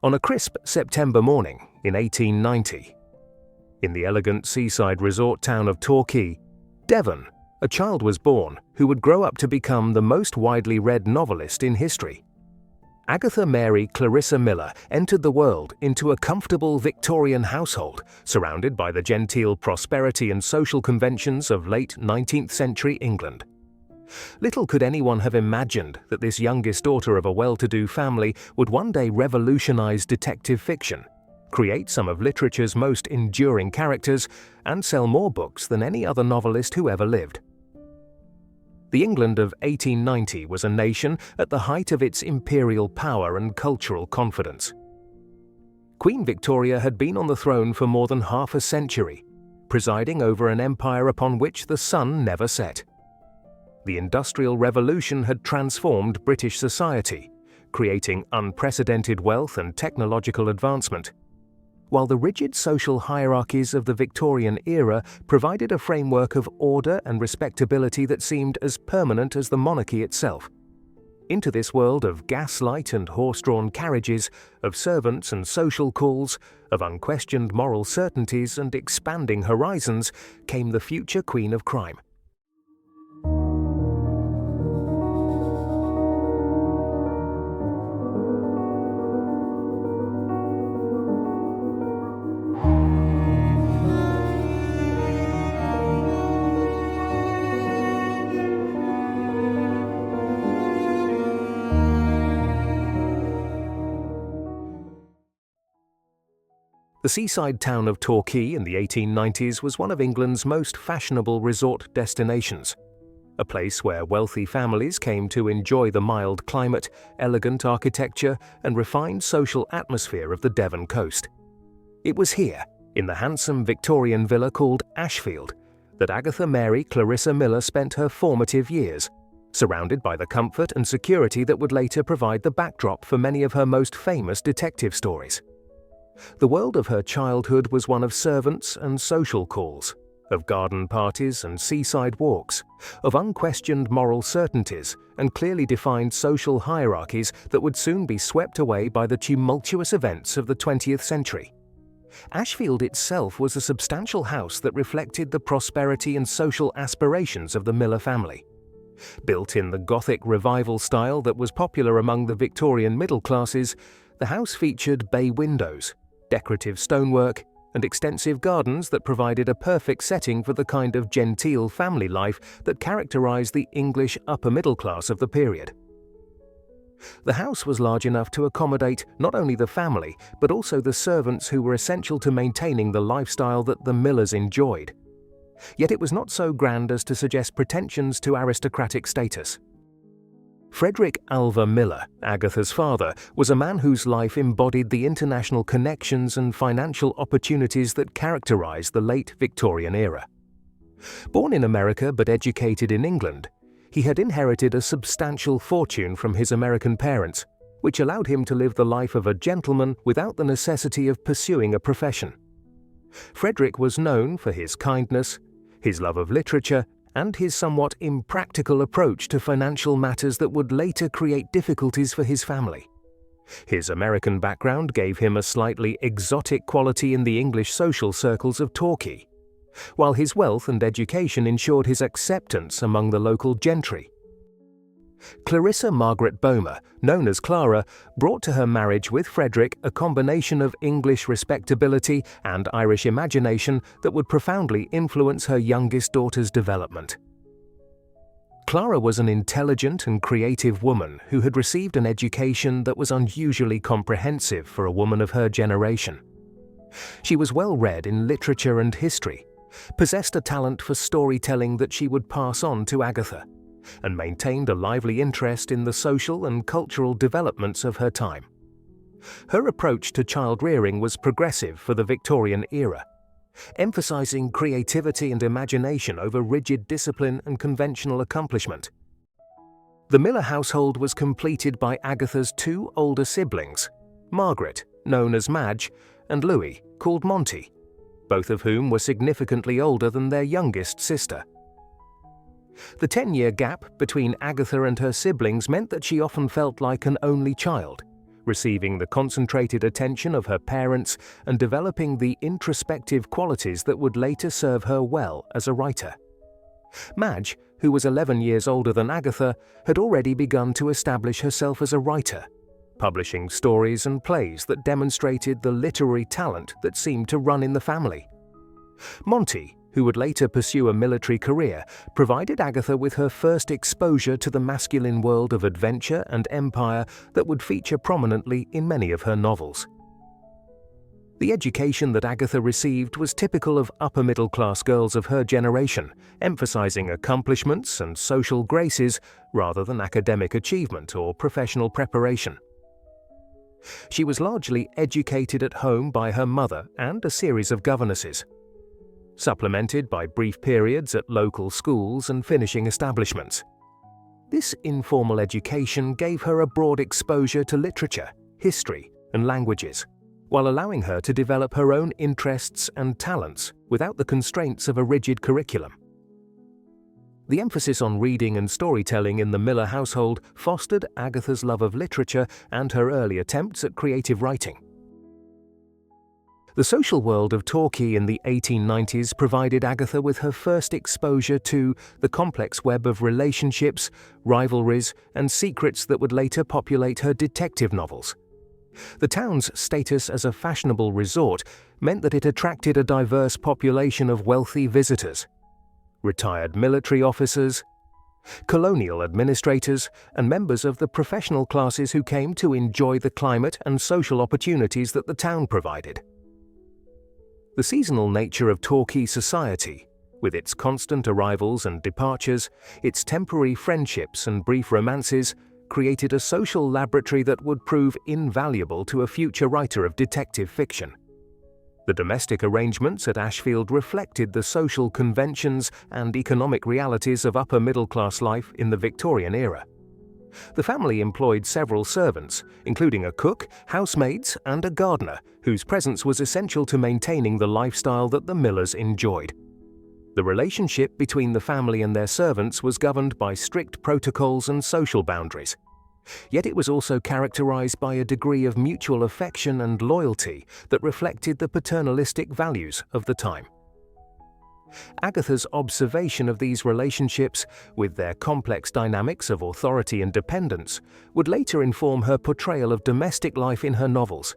On a crisp September morning in 1890, in the elegant seaside resort town of Torquay, Devon, a child was born who would grow up to become the most widely read novelist in history. Agatha Mary Clarissa Miller entered the world into a comfortable Victorian household surrounded by the genteel prosperity and social conventions of late 19th century England. Little could anyone have imagined that this youngest daughter of a well-to-do family would one day revolutionize detective fiction, create some of literature's most enduring characters, and sell more books than any other novelist who ever lived. The England of 1890 was a nation at the height of its imperial power and cultural confidence. Queen Victoria had been on the throne for more than half a century, presiding over an empire upon which the sun never set. The Industrial Revolution had transformed British society, creating unprecedented wealth and technological advancement, while the rigid social hierarchies of the Victorian era provided a framework of order and respectability that seemed as permanent as the monarchy itself. Into this world of gaslight and horse-drawn carriages, of servants and social calls, of unquestioned moral certainties and expanding horizons, came the future Queen of Crime. The seaside town of Torquay in the 1890s was one of England's most fashionable resort destinations, a place where wealthy families came to enjoy the mild climate, elegant architecture, and refined social atmosphere of the Devon coast. It was here, in the handsome Victorian villa called Ashfield, that Agatha Mary Clarissa Miller spent her formative years, surrounded by the comfort and security that would later provide the backdrop for many of her most famous detective stories. The world of her childhood was one of servants and social calls, of garden parties and seaside walks, of unquestioned moral certainties and clearly defined social hierarchies that would soon be swept away by the tumultuous events of the 20th century. Ashfield itself was a substantial house that reflected the prosperity and social aspirations of the Miller family. Built in the Gothic Revival style that was popular among the Victorian middle classes, the house featured bay windows, decorative stonework, and extensive gardens that provided a perfect setting for the kind of genteel family life that characterized the English upper middle class of the period. The house was large enough to accommodate not only the family, but also the servants who were essential to maintaining the lifestyle that the Millers enjoyed. Yet it was not so grand as to suggest pretensions to aristocratic status. Frederick Alva Miller, Agatha's father, was a man whose life embodied the international connections and financial opportunities that characterized the late Victorian era. Born in America but educated in England, he had inherited a substantial fortune from his American parents, which allowed him to live the life of a gentleman without the necessity of pursuing a profession. Frederick was known for his kindness, his love of literature, and his somewhat impractical approach to financial matters that would later create difficulties for his family. His American background gave him a slightly exotic quality in the English social circles of Torquay, while his wealth and education ensured his acceptance among the local gentry. Clarissa Margaret Boehmer, known as Clara, brought to her marriage with Frederick a combination of English respectability and Irish imagination that would profoundly influence her youngest daughter's development. Clara was an intelligent and creative woman who had received an education that was unusually comprehensive for a woman of her generation. She was well read in literature and history, possessed a talent for storytelling that she would pass on to Agatha, and maintained a lively interest in the social and cultural developments of her time. Her approach to child rearing was progressive for the Victorian era, emphasizing creativity and imagination over rigid discipline and conventional accomplishment. The Miller household was completed by Agatha's two older siblings, Margaret, known as Madge, and Louis, called Monty, both of whom were significantly older than their youngest sister. The 10-year gap between Agatha and her siblings meant that she often felt like an only child, receiving the concentrated attention of her parents and developing the introspective qualities that would later serve her well as a writer. Madge, who was 11 years older than Agatha, had already begun to establish herself as a writer, publishing stories and plays that demonstrated the literary talent that seemed to run in the family. Monty, who would later pursue a military career, provided Agatha with her first exposure to the masculine world of adventure and empire that would feature prominently in many of her novels. The education that Agatha received was typical of upper-middle-class girls of her generation, emphasizing accomplishments and social graces rather than academic achievement or professional preparation. She was largely educated at home by her mother and a series of governesses, supplemented by brief periods at local schools and finishing establishments. This informal education gave her a broad exposure to literature, history, and languages, while allowing her to develop her own interests and talents without the constraints of a rigid curriculum. The emphasis on reading and storytelling in the Miller household fostered Agatha's love of literature and her early attempts at creative writing. The social world of Torquay in the 1890s provided Agatha with her first exposure to the complex web of relationships, rivalries, and secrets that would later populate her detective novels. The town's status as a fashionable resort meant that it attracted a diverse population of wealthy visitors, retired military officers, colonial administrators, and members of the professional classes who came to enjoy the climate and social opportunities that the town provided. The seasonal nature of Torquay society, with its constant arrivals and departures, its temporary friendships and brief romances, created a social laboratory that would prove invaluable to a future writer of detective fiction. The domestic arrangements at Ashfield reflected the social conventions and economic realities of upper-middle-class life in the Victorian era. The family employed several servants, including a cook, housemaids, and a gardener, whose presence was essential to maintaining the lifestyle that the Millers enjoyed. The relationship between the family and their servants was governed by strict protocols and social boundaries. Yet it was also characterized by a degree of mutual affection and loyalty that reflected the paternalistic values of the time. Agatha's observation of these relationships, with their complex dynamics of authority and dependence, would later inform her portrayal of domestic life in her novels.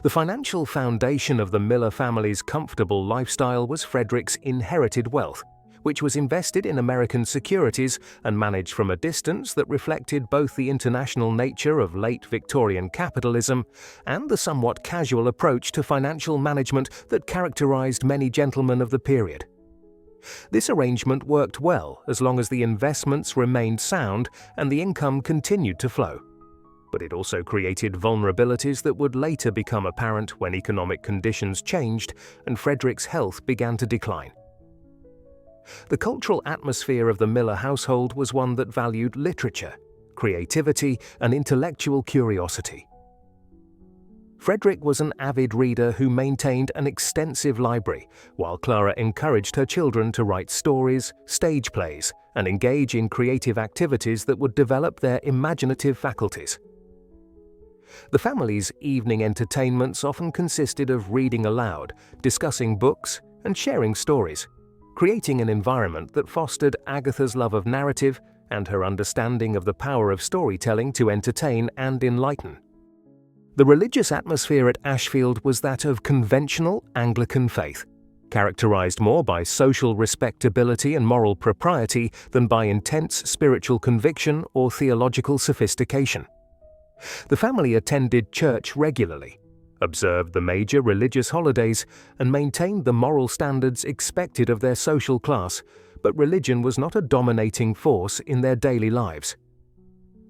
The financial foundation of the Miller family's comfortable lifestyle was Frederick's inherited wealth, which was invested in American securities and managed from a distance that reflected both the international nature of late Victorian capitalism and the somewhat casual approach to financial management that characterized many gentlemen of the period. This arrangement worked well as long as the investments remained sound and the income continued to flow. But it also created vulnerabilities that would later become apparent when economic conditions changed and Frederick's health began to decline. The cultural atmosphere of the Miller household was one that valued literature, creativity, and intellectual curiosity. Frederick was an avid reader who maintained an extensive library, while Clara encouraged her children to write stories, stage plays, and engage in creative activities that would develop their imaginative faculties. The family's evening entertainments often consisted of reading aloud, discussing books, and sharing stories, creating an environment that fostered Agatha's love of narrative and her understanding of the power of storytelling to entertain and enlighten. The religious atmosphere at Ashfield was that of conventional Anglican faith, characterized more by social respectability and moral propriety than by intense spiritual conviction or theological sophistication. The family attended church regularly, observed the major religious holidays, and maintained the moral standards expected of their social class, but religion was not a dominating force in their daily lives.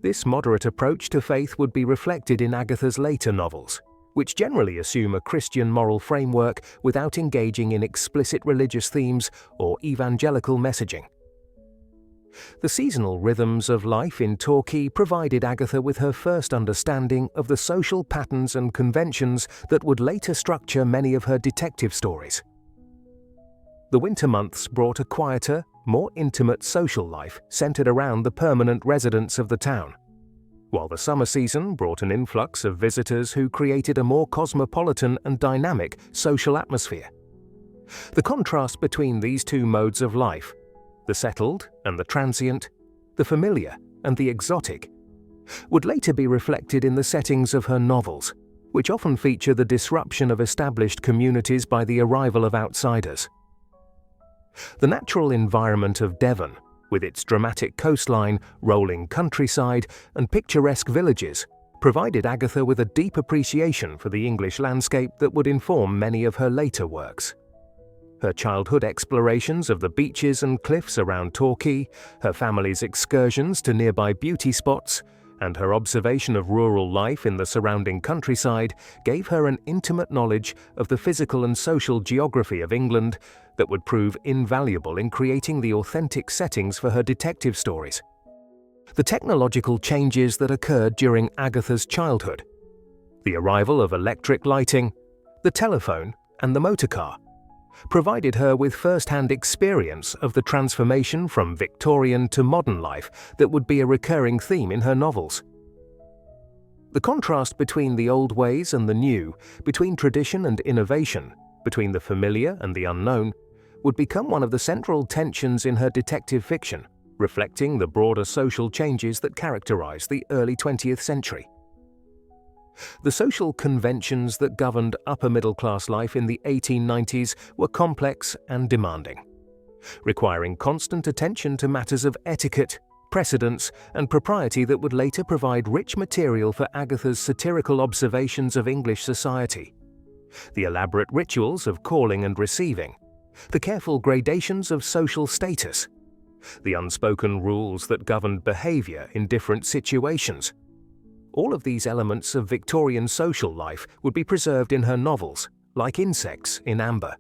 This moderate approach to faith would be reflected in Agatha's later novels, which generally assume a Christian moral framework without engaging in explicit religious themes or evangelical messaging. The seasonal rhythms of life in Torquay provided Agatha with her first understanding of the social patterns and conventions that would later structure many of her detective stories. The winter months brought a quieter, more intimate social life centered around the permanent residents of the town. while the summer season brought an influx of visitors who created a more cosmopolitan and dynamic social atmosphere. The contrast between these two modes of life, the settled and the transient, the familiar and the exotic, would later be reflected in the settings of her novels, which often feature the disruption of established communities by the arrival of outsiders. The natural environment of Devon, with its dramatic coastline, rolling countryside, and picturesque villages, provided Agatha with a deep appreciation for the English landscape that would inform many of her later works. Her childhood explorations of the beaches and cliffs around Torquay, her family's excursions to nearby beauty spots, and her observation of rural life in the surrounding countryside gave her an intimate knowledge of the physical and social geography of England that would prove invaluable in creating the authentic settings for her detective stories. The technological changes that occurred during Agatha's childhood, the arrival of electric lighting, the telephone, and the motorcar, provided her with first-hand experience of the transformation from Victorian to modern life that would be a recurring theme in her novels. The contrast between the old ways and the new, between tradition and innovation, between the familiar and the unknown, would become one of the central tensions in her detective fiction, reflecting the broader social changes that characterized the early 20th century. The social conventions that governed upper-middle-class life in the 1890s were complex and demanding, requiring constant attention to matters of etiquette, precedence, and propriety that would later provide rich material for Agatha's satirical observations of English society. The elaborate rituals of calling and receiving, the careful gradations of social status, the unspoken rules that governed behavior in different situations. All of these elements of Victorian social life would be preserved in her novels, like insects in amber,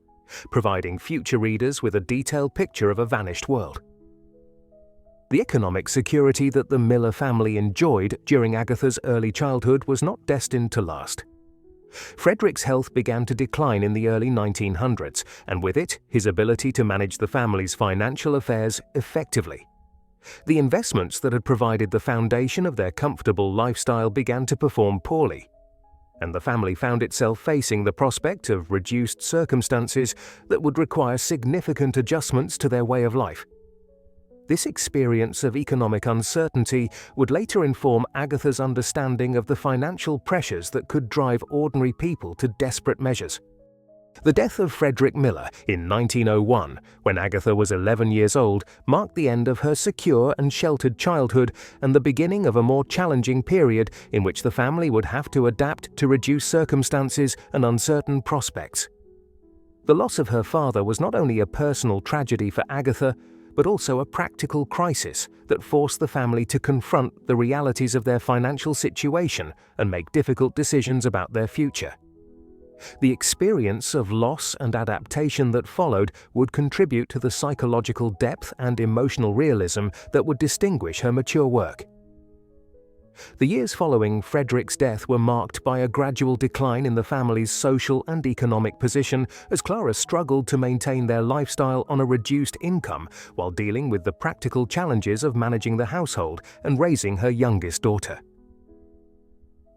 providing future readers with a detailed picture of a vanished world. The economic security that the Miller family enjoyed during Agatha's early childhood was not destined to last. Frederick's health began to decline in the early 1900s, and with it, his ability to manage the family's financial affairs effectively. The investments that had provided the foundation of their comfortable lifestyle began to perform poorly, and the family found itself facing the prospect of reduced circumstances that would require significant adjustments to their way of life. This experience of economic uncertainty would later inform Agatha's understanding of the financial pressures that could drive ordinary people to desperate measures. The death of Frederick Miller in 1901, when Agatha was 11 years old, marked the end of her secure and sheltered childhood and the beginning of a more challenging period in which the family would have to adapt to reduced circumstances and uncertain prospects. The loss of her father was not only a personal tragedy for Agatha, but also a practical crisis that forced the family to confront the realities of their financial situation and make difficult decisions about their future. The experience of loss and adaptation that followed would contribute to the psychological depth and emotional realism that would distinguish her mature work. The years following Frederick's death were marked by a gradual decline in the family's social and economic position as Clara struggled to maintain their lifestyle on a reduced income while dealing with the practical challenges of managing the household and raising her youngest daughter.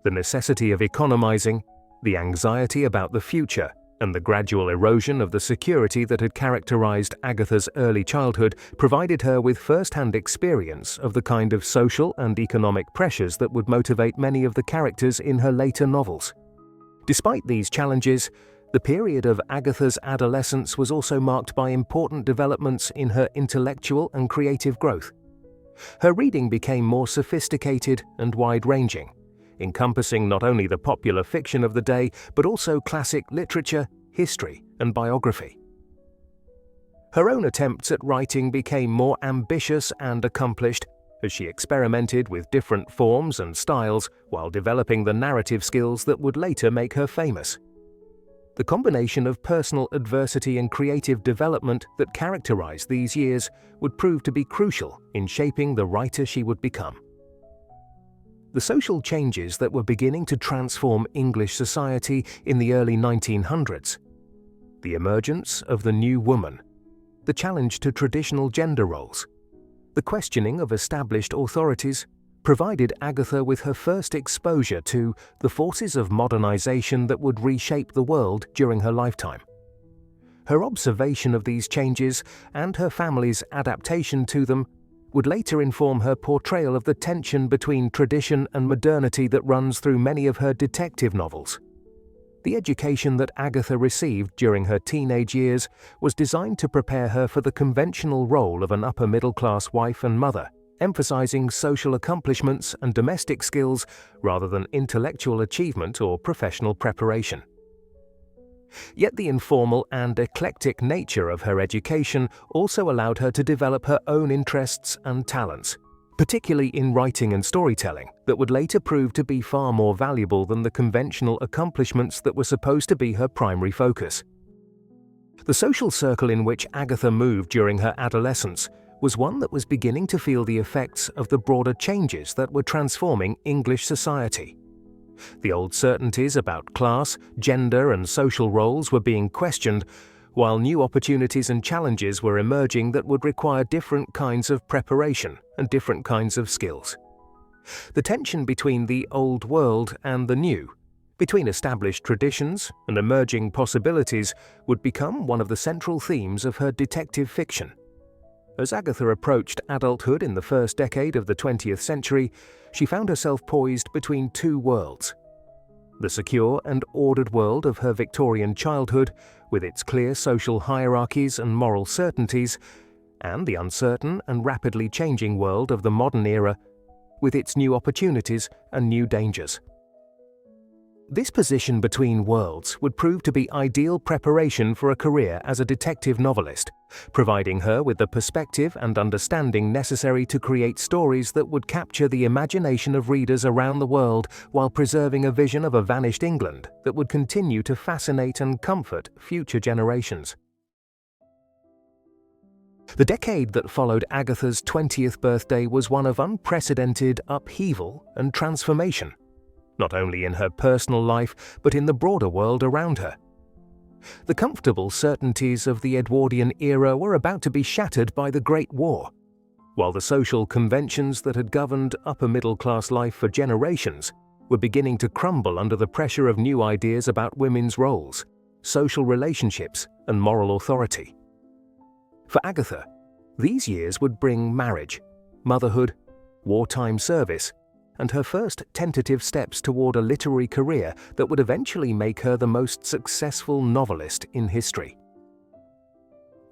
The necessity of economizing, the anxiety about the future, and the gradual erosion of the security that had characterized Agatha's early childhood provided her with first-hand experience of the kind of social and economic pressures that would motivate many of the characters in her later novels. Despite these challenges, the period of Agatha's adolescence was also marked by important developments in her intellectual and creative growth. Her reading became more sophisticated and wide-ranging, encompassing not only the popular fiction of the day, but also classic literature, history, and biography. Her own attempts at writing became more ambitious and accomplished as she experimented with different forms and styles while developing the narrative skills that would later make her famous. The combination of personal adversity and creative development that characterized these years would prove to be crucial in shaping the writer she would become. The social changes that were beginning to transform English society in the early 1900s, the emergence of the new woman, the challenge to traditional gender roles, the questioning of established authorities, provided Agatha with her first exposure to the forces of modernization that would reshape the world during her lifetime. Her observation of these changes and her family's adaptation to them would later inform her portrayal of the tension between tradition and modernity that runs through many of her detective novels. The education that Agatha received during her teenage years was designed to prepare her for the conventional role of an upper-middle-class wife and mother, emphasizing social accomplishments and domestic skills rather than intellectual achievement or professional preparation. Yet the informal and eclectic nature of her education also allowed her to develop her own interests and talents, particularly in writing and storytelling, that would later prove to be far more valuable than the conventional accomplishments that were supposed to be her primary focus. The social circle in which Agatha moved during her adolescence was one that was beginning to feel the effects of the broader changes that were transforming English society. The old certainties about class, gender, and social roles were being questioned, while new opportunities and challenges were emerging that would require different kinds of preparation and different kinds of skills. The tension between the old world and the new, between established traditions and emerging possibilities, would become one of the central themes of her detective fiction. As Agatha approached adulthood in the first decade of the 20th century, she found herself poised between two worlds: the secure and ordered world of her Victorian childhood, with its clear social hierarchies and moral certainties, and the uncertain and rapidly changing world of the modern era, with its new opportunities and new dangers. This position between worlds would prove to be ideal preparation for a career as a detective novelist, providing her with the perspective and understanding necessary to create stories that would capture the imagination of readers around the world while preserving a vision of a vanished England that would continue to fascinate and comfort future generations. The decade that followed Agatha's 20th birthday was one of unprecedented upheaval and transformation, not only in her personal life but in the broader world around her. The comfortable certainties of the Edwardian era were about to be shattered by the Great War, while the social conventions that had governed upper-middle-class life for generations were beginning to crumble under the pressure of new ideas about women's roles, social relationships, and moral authority. For Agatha, these years would bring marriage, motherhood, wartime service, and her first tentative steps toward a literary career that would eventually make her the most successful novelist in history.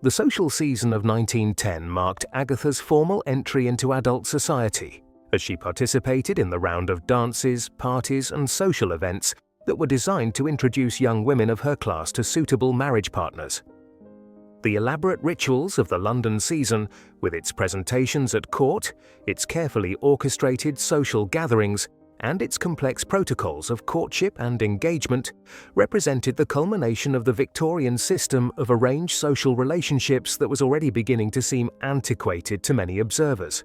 The social season of 1910 marked Agatha's formal entry into adult society, as she participated in the round of dances, parties, and social events that were designed to introduce young women of her class to suitable marriage partners. The elaborate rituals of the London season, with its presentations at court, its carefully orchestrated social gatherings, and its complex protocols of courtship and engagement, represented the culmination of the Victorian system of arranged social relationships that was already beginning to seem antiquated to many observers.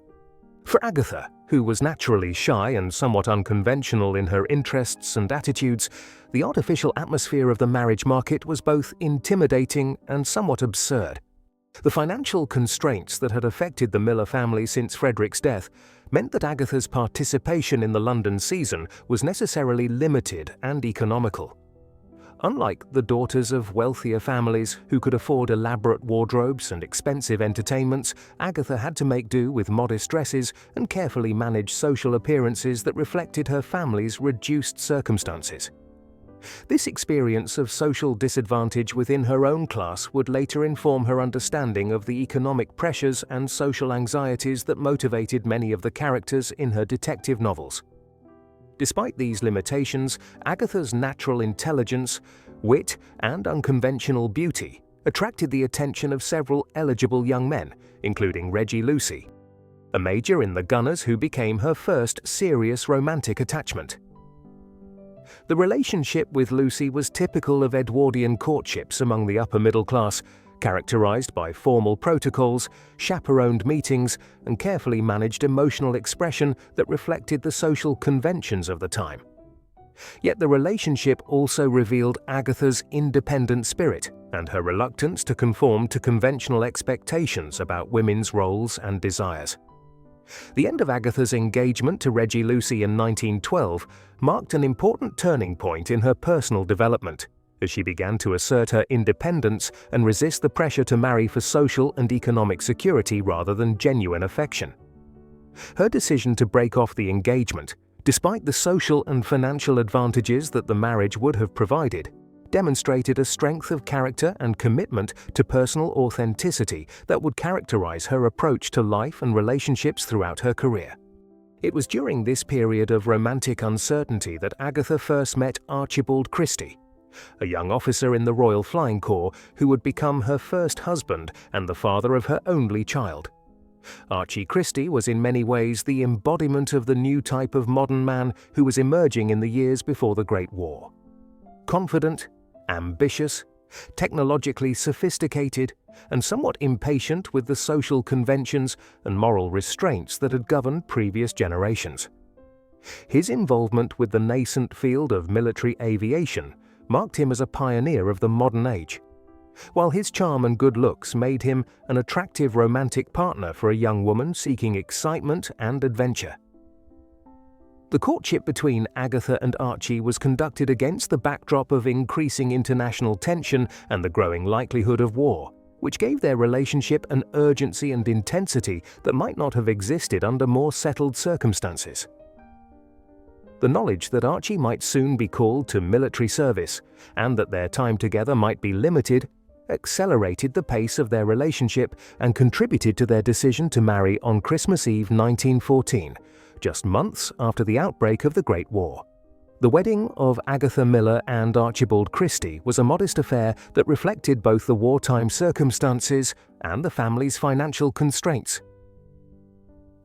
For Agatha, who was naturally shy and somewhat unconventional in her interests and attitudes, the artificial atmosphere of the marriage market was both intimidating and somewhat absurd. The financial constraints that had affected the Miller family since Frederick's death meant that Agatha's participation in the London season was necessarily limited and economical. Unlike the daughters of wealthier families who could afford elaborate wardrobes and expensive entertainments, Agatha had to make do with modest dresses and carefully manage social appearances that reflected her family's reduced circumstances. This experience of social disadvantage within her own class would later inform her understanding of the economic pressures and social anxieties that motivated many of the characters in her detective novels. Despite these limitations, Agatha's natural intelligence, wit, and unconventional beauty attracted the attention of several eligible young men, including Reggie Lucy, a major in the Gunners who became her first serious romantic attachment. The relationship with Lucy was typical of Edwardian courtships among the upper middle class, characterized by formal protocols, chaperoned meetings, and carefully managed emotional expression that reflected the social conventions of the time. Yet the relationship also revealed Agatha's independent spirit and her reluctance to conform to conventional expectations about women's roles and desires. The end of Agatha's engagement to Reggie Lucy in 1912 marked an important turning point in her personal development, as she began to assert her independence and resist the pressure to marry for social and economic security rather than genuine affection. Her decision to break off the engagement, despite the social and financial advantages that the marriage would have provided, demonstrated a strength of character and commitment to personal authenticity that would characterize her approach to life and relationships throughout her career. It was during this period of romantic uncertainty that Agatha first met Archibald Christie, a young officer in the Royal Flying Corps who would become her first husband and the father of her only child. Archie Christie was in many ways the embodiment of the new type of modern man who was emerging in the years before the Great War. Confident, ambitious, technologically sophisticated, and somewhat impatient with the social conventions and moral restraints that had governed previous generations. His involvement with the nascent field of military aviation marked him as a pioneer of the modern age, while his charm and good looks made him an attractive romantic partner for a young woman seeking excitement and adventure. The courtship between Agatha and Archie was conducted against the backdrop of increasing international tension and the growing likelihood of war, which gave their relationship an urgency and intensity that might not have existed under more settled circumstances. The knowledge that Archie might soon be called to military service and that their time together might be limited accelerated the pace of their relationship and contributed to their decision to marry on Christmas Eve 1914, just months after the outbreak of the Great War. The wedding of Agatha Miller and Archibald Christie was a modest affair that reflected both the wartime circumstances and the family's financial constraints.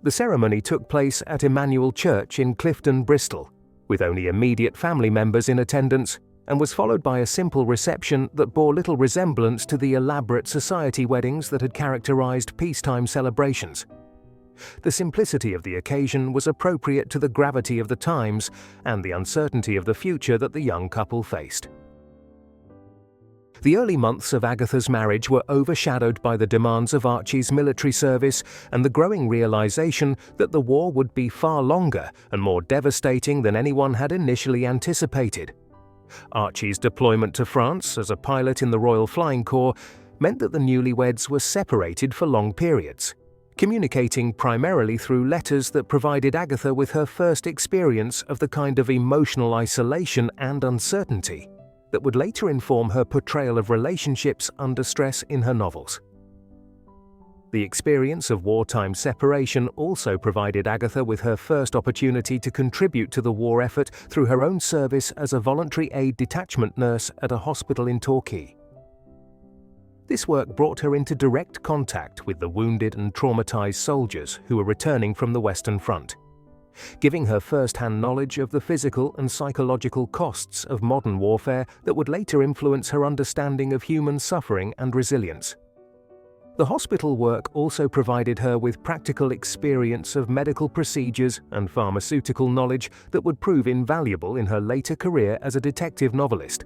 The ceremony took place at Emmanuel Church in Clifton, Bristol, with only immediate family members in attendance, and was followed by a simple reception that bore little resemblance to the elaborate society weddings that had characterized peacetime celebrations. The simplicity of the occasion was appropriate to the gravity of the times and the uncertainty of the future that the young couple faced. The early months of Agatha's marriage were overshadowed by the demands of Archie's military service and the growing realization that the war would be far longer and more devastating than anyone had initially anticipated. Archie's deployment to France as a pilot in the Royal Flying Corps meant that the newlyweds were separated for long periods, communicating primarily through letters that provided Agatha with her first experience of the kind of emotional isolation and uncertainty that would later inform her portrayal of relationships under stress in her novels. The experience of wartime separation also provided Agatha with her first opportunity to contribute to the war effort through her own service as a voluntary aid detachment nurse at a hospital in Torquay. This work brought her into direct contact with the wounded and traumatized soldiers who were returning from the Western Front, giving her first-hand knowledge of the physical and psychological costs of modern warfare that would later influence her understanding of human suffering and resilience. The hospital work also provided her with practical experience of medical procedures and pharmaceutical knowledge that would prove invaluable in her later career as a detective novelist.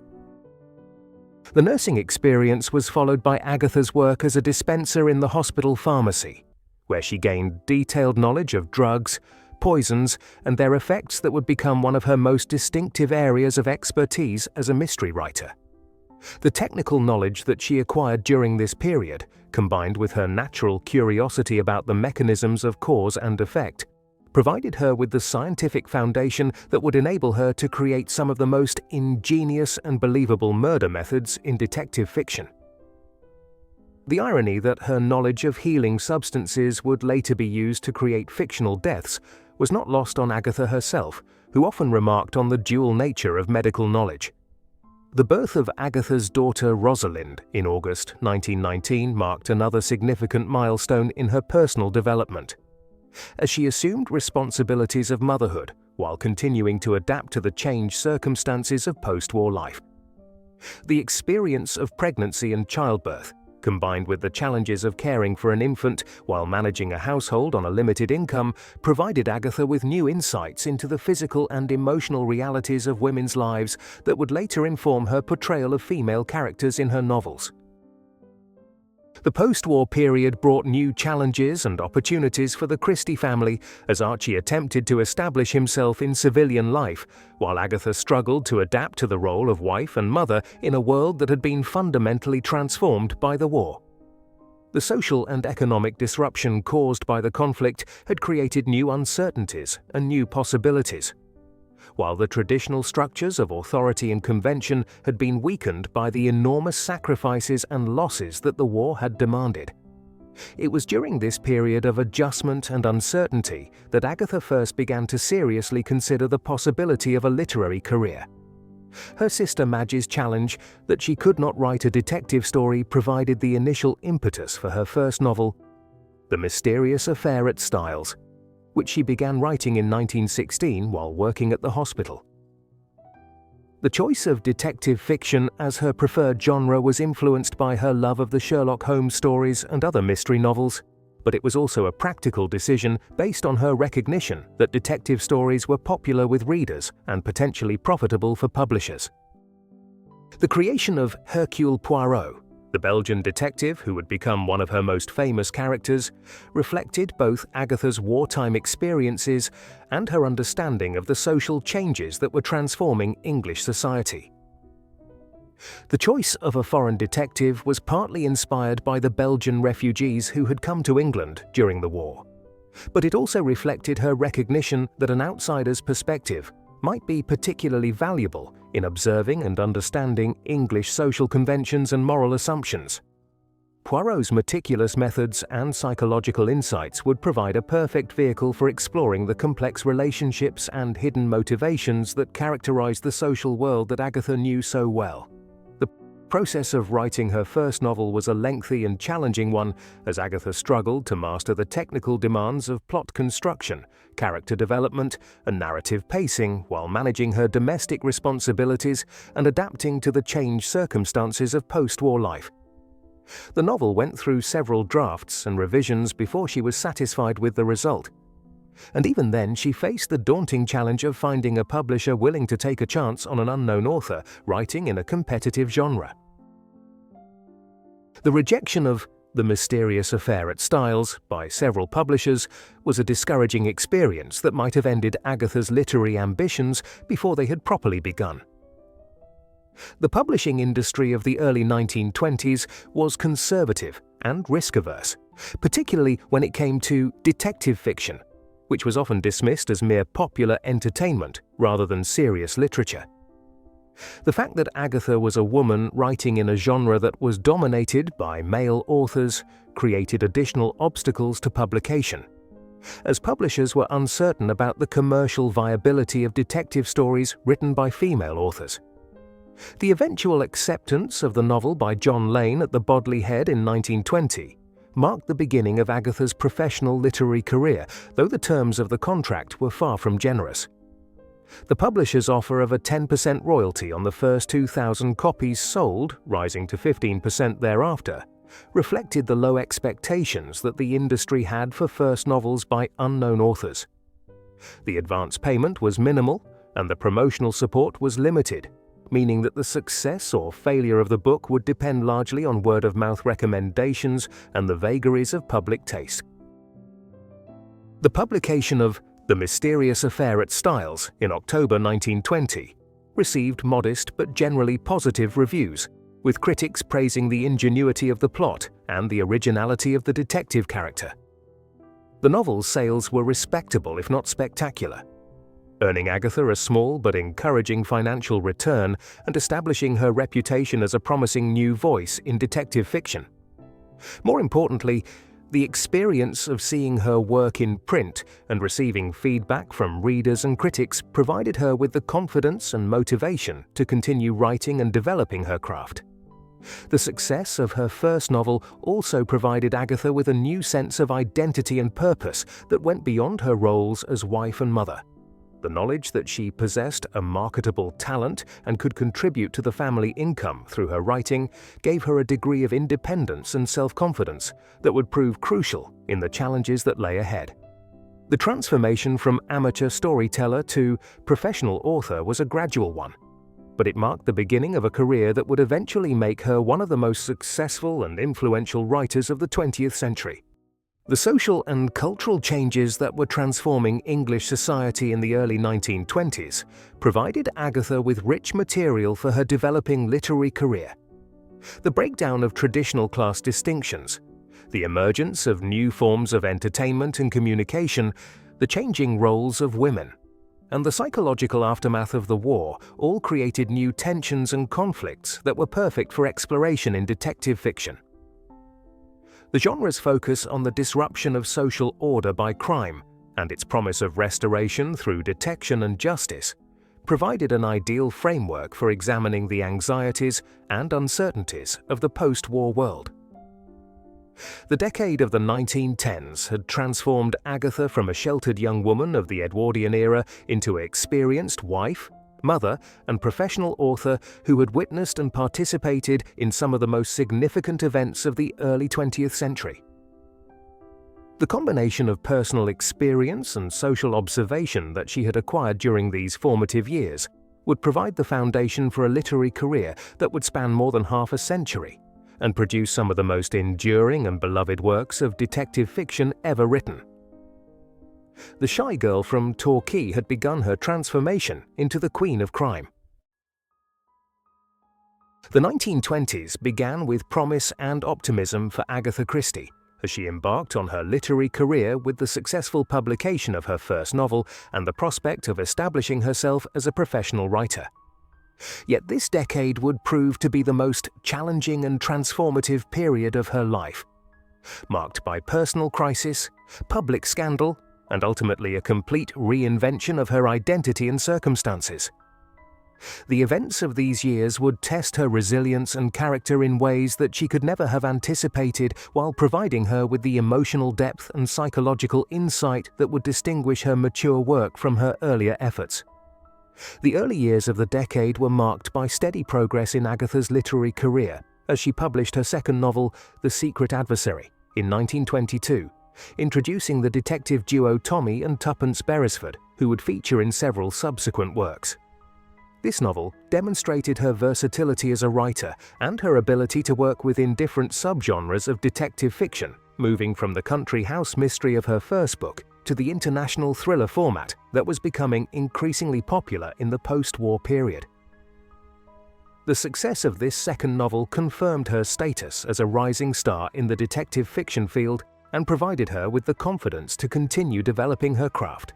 The nursing experience was followed by Agatha's work as a dispenser in the hospital pharmacy, where she gained detailed knowledge of drugs, poisons, and their effects that would become one of her most distinctive areas of expertise as a mystery writer. The technical knowledge that she acquired during this period, combined with her natural curiosity about the mechanisms of cause and effect, provided her with the scientific foundation that would enable her to create some of the most ingenious and believable murder methods in detective fiction. The irony that her knowledge of healing substances would later be used to create fictional deaths was not lost on Agatha herself, who often remarked on the dual nature of medical knowledge. The birth of Agatha's daughter Rosalind in August 1919 marked another significant milestone in her personal development, as she assumed responsibilities of motherhood while continuing to adapt to the changed circumstances of post-war life. The experience of pregnancy and childbirth, combined with the challenges of caring for an infant while managing a household on a limited income, provided Agatha with new insights into the physical and emotional realities of women's lives that would later inform her portrayal of female characters in her novels. The post-war period brought new challenges and opportunities for the Christie family as Archie attempted to establish himself in civilian life, while Agatha struggled to adapt to the role of wife and mother in a world that had been fundamentally transformed by the war. The social and economic disruption caused by the conflict had created new uncertainties and new possibilities, while the traditional structures of authority and convention had been weakened by the enormous sacrifices and losses that the war had demanded. It was during this period of adjustment and uncertainty that Agatha first began to seriously consider the possibility of a literary career. Her sister Madge's challenge that she could not write a detective story provided the initial impetus for her first novel, The Mysterious Affair at Styles, which she began writing in 1916 while working at the hospital. The choice of detective fiction as her preferred genre was influenced by her love of the Sherlock Holmes stories and other mystery novels, but it was also a practical decision based on her recognition that detective stories were popular with readers and potentially profitable for publishers. The creation of Hercule Poirot, the Belgian detective who would become one of her most famous characters, reflected both Agatha's wartime experiences and her understanding of the social changes that were transforming English society. The choice of a foreign detective was partly inspired by the Belgian refugees who had come to England during the war, but it also reflected her recognition that an outsider's perspective might be particularly valuable in observing and understanding English social conventions and moral assumptions. Poirot's meticulous methods and psychological insights would provide a perfect vehicle for exploring the complex relationships and hidden motivations that characterized the social world that Agatha knew so well. The process of writing her first novel was a lengthy and challenging one, as Agatha struggled to master the technical demands of plot construction, character development, and narrative pacing while managing her domestic responsibilities and adapting to the changed circumstances of post-war life. The novel went through several drafts and revisions before she was satisfied with the result. And even then, she faced the daunting challenge of finding a publisher willing to take a chance on an unknown author writing in a competitive genre. The rejection of The Mysterious Affair at Styles by several publishers was a discouraging experience that might have ended Agatha's literary ambitions before they had properly begun. The publishing industry of the early 1920s was conservative and risk-averse, particularly when it came to detective fiction, which was often dismissed as mere popular entertainment rather than serious literature. The fact that Agatha was a woman writing in a genre that was dominated by male authors created additional obstacles to publication, as publishers were uncertain about the commercial viability of detective stories written by female authors. The eventual acceptance of the novel by John Lane at the Bodley Head in 1920 marked the beginning of Agatha's professional literary career, though the terms of the contract were far from generous. The publisher's offer of a 10% royalty on the first 2,000 copies sold, rising to 15% thereafter, reflected the low expectations that the industry had for first novels by unknown authors. The advance payment was minimal, and the promotional support was limited, meaning that the success or failure of the book would depend largely on word-of-mouth recommendations and the vagaries of public taste. The publication of The Mysterious Affair at Styles in October 1920 received modest but generally positive reviews, with critics praising the ingenuity of the plot and the originality of the detective character. The novel's sales were respectable if not spectacular, earning Agatha a small but encouraging financial return and establishing her reputation as a promising new voice in detective fiction. More importantly, the experience of seeing her work in print and receiving feedback from readers and critics provided her with the confidence and motivation to continue writing and developing her craft. The success of her first novel also provided Agatha with a new sense of identity and purpose that went beyond her roles as wife and mother. The knowledge that she possessed a marketable talent and could contribute to the family income through her writing gave her a degree of independence and self-confidence that would prove crucial in the challenges that lay ahead. The transformation from amateur storyteller to professional author was a gradual one, but it marked the beginning of a career that would eventually make her one of the most successful and influential writers of the 20th century. The social and cultural changes that were transforming English society in the early 1920s provided Agatha with rich material for her developing literary career. The breakdown of traditional class distinctions, the emergence of new forms of entertainment and communication, the changing roles of women, and the psychological aftermath of the war all created new tensions and conflicts that were perfect for exploration in detective fiction. The genre's focus on the disruption of social order by crime and its promise of restoration through detection and justice provided an ideal framework for examining the anxieties and uncertainties of the post-war world. The decade of the 1910s had transformed Agatha from a sheltered young woman of the Edwardian era into an experienced wife, mother, and professional author who had witnessed and participated in some of the most significant events of the early 20th century. The combination of personal experience and social observation that she had acquired during these formative years would provide the foundation for a literary career that would span more than half a century and produce some of the most enduring and beloved works of detective fiction ever written. The shy girl from Torquay had begun her transformation into the Queen of Crime. The 1920s began with promise and optimism for Agatha Christie as she embarked on her literary career with the successful publication of her first novel and the prospect of establishing herself as a professional writer. Yet this decade would prove to be the most challenging and transformative period of her life, marked by personal crisis, public scandal, and ultimately a complete reinvention of her identity and circumstances. The events of these years would test her resilience and character in ways that she could never have anticipated, while providing her with the emotional depth and psychological insight that would distinguish her mature work from her earlier efforts. The early years of the decade were marked by steady progress in Agatha's literary career as she published her second novel, The Secret Adversary, in 1922, introducing the detective duo Tommy and Tuppence Beresford, who would feature in several subsequent works. This novel demonstrated her versatility as a writer and her ability to work within different subgenres of detective fiction, moving from the country house mystery of her first book to the international thriller format that was becoming increasingly popular in the post-war period. The success of this second novel confirmed her status as a rising star in the detective fiction field and provided her with the confidence to continue developing her craft.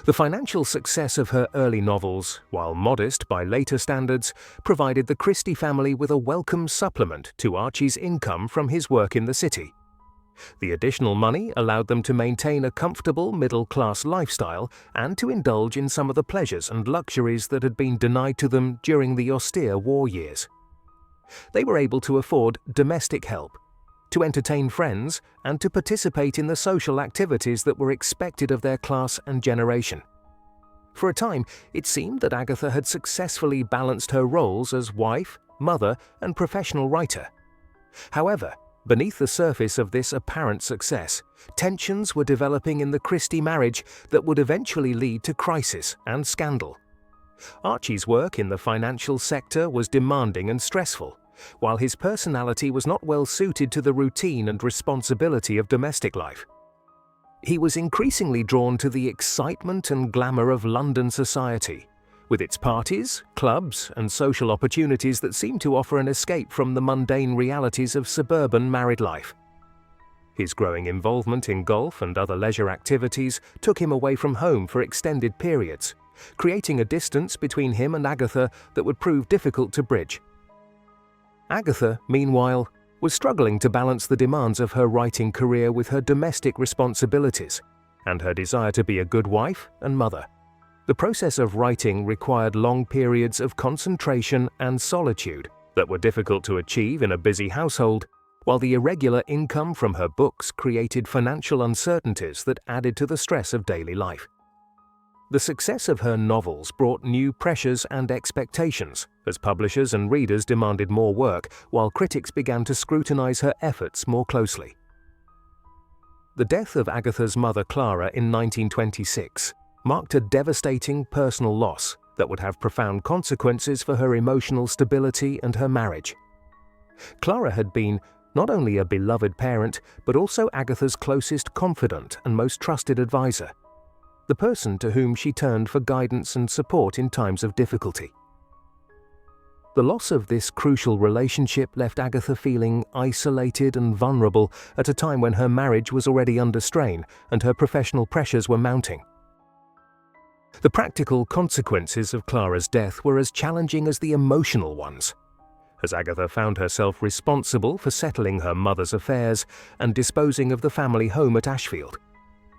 The financial success of her early novels, while modest by later standards, provided the Christie family with a welcome supplement to Archie's income from his work in the city. The additional money allowed them to maintain a comfortable middle-class lifestyle and to indulge in some of the pleasures and luxuries that had been denied to them during the austere war years. They were able to afford domestic help, to entertain friends, and to participate in the social activities that were expected of their class and generation. For a time, it seemed that Agatha had successfully balanced her roles as wife, mother, and professional writer. However, beneath the surface of this apparent success, tensions were developing in the Christie marriage that would eventually lead to crisis and scandal. Archie's work in the financial sector was demanding and stressful, while his personality was not well suited to the routine and responsibility of domestic life. He was increasingly drawn to the excitement and glamour of London society, with its parties, clubs, and social opportunities that seemed to offer an escape from the mundane realities of suburban married life. His growing involvement in golf and other leisure activities took him away from home for extended periods, creating a distance between him and Agatha that would prove difficult to bridge. Agatha, meanwhile, was struggling to balance the demands of her writing career with her domestic responsibilities and her desire to be a good wife and mother. The process of writing required long periods of concentration and solitude that were difficult to achieve in a busy household, while the irregular income from her books created financial uncertainties that added to the stress of daily life. The success of her novels brought new pressures and expectations, as publishers and readers demanded more work, while critics began to scrutinize her efforts more closely. The death of Agatha's mother Clara in 1926 marked a devastating personal loss that would have profound consequences for her emotional stability and her marriage. Clara had been not only a beloved parent, but also Agatha's closest confidant and most trusted advisor, the person to whom she turned for guidance and support in times of difficulty. The loss of this crucial relationship left Agatha feeling isolated and vulnerable at a time when her marriage was already under strain and her professional pressures were mounting. The practical consequences of Clara's death were as challenging as the emotional ones, as Agatha found herself responsible for settling her mother's affairs and disposing of the family home at Ashfield.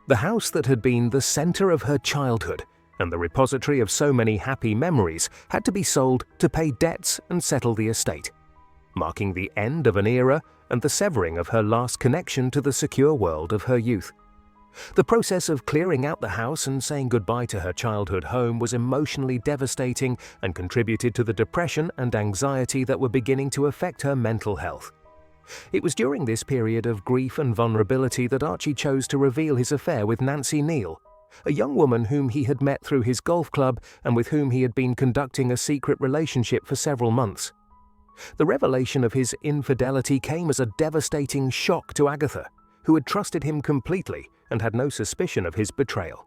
The house that had been the center of her childhood and the repository of so many happy memories had to be sold to pay debts and settle the estate, marking the end of an era and the severing of her last connection to the secure world of her youth. The process of clearing out the house and saying goodbye to her childhood home was emotionally devastating and contributed to the depression and anxiety that were beginning to affect her mental health. It was during this period of grief and vulnerability that Archie chose to reveal his affair with Nancy Neal, a young woman whom he had met through his golf club and with whom he had been conducting a secret relationship for several months. The revelation of his infidelity came as a devastating shock to Agatha, who had trusted him completely and had no suspicion of his betrayal.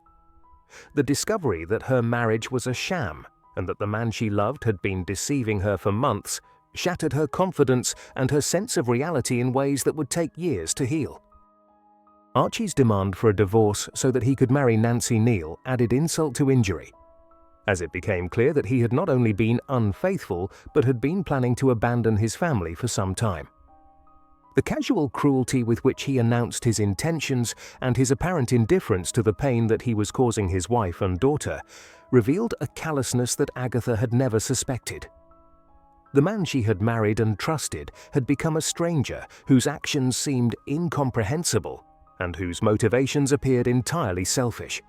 The discovery that her marriage was a sham and that the man she loved had been deceiving her for months shattered her confidence and her sense of reality in ways that would take years to heal. Archie's demand for a divorce so that he could marry Nancy Neal added insult to injury, as it became clear that he had not only been unfaithful but had been planning to abandon his family for some time. The casual cruelty with which he announced his intentions and his apparent indifference to the pain that he was causing his wife and daughter revealed a callousness that Agatha had never suspected. The man she had married and trusted had become a stranger whose actions seemed incomprehensible and whose motivations appeared entirely selfish.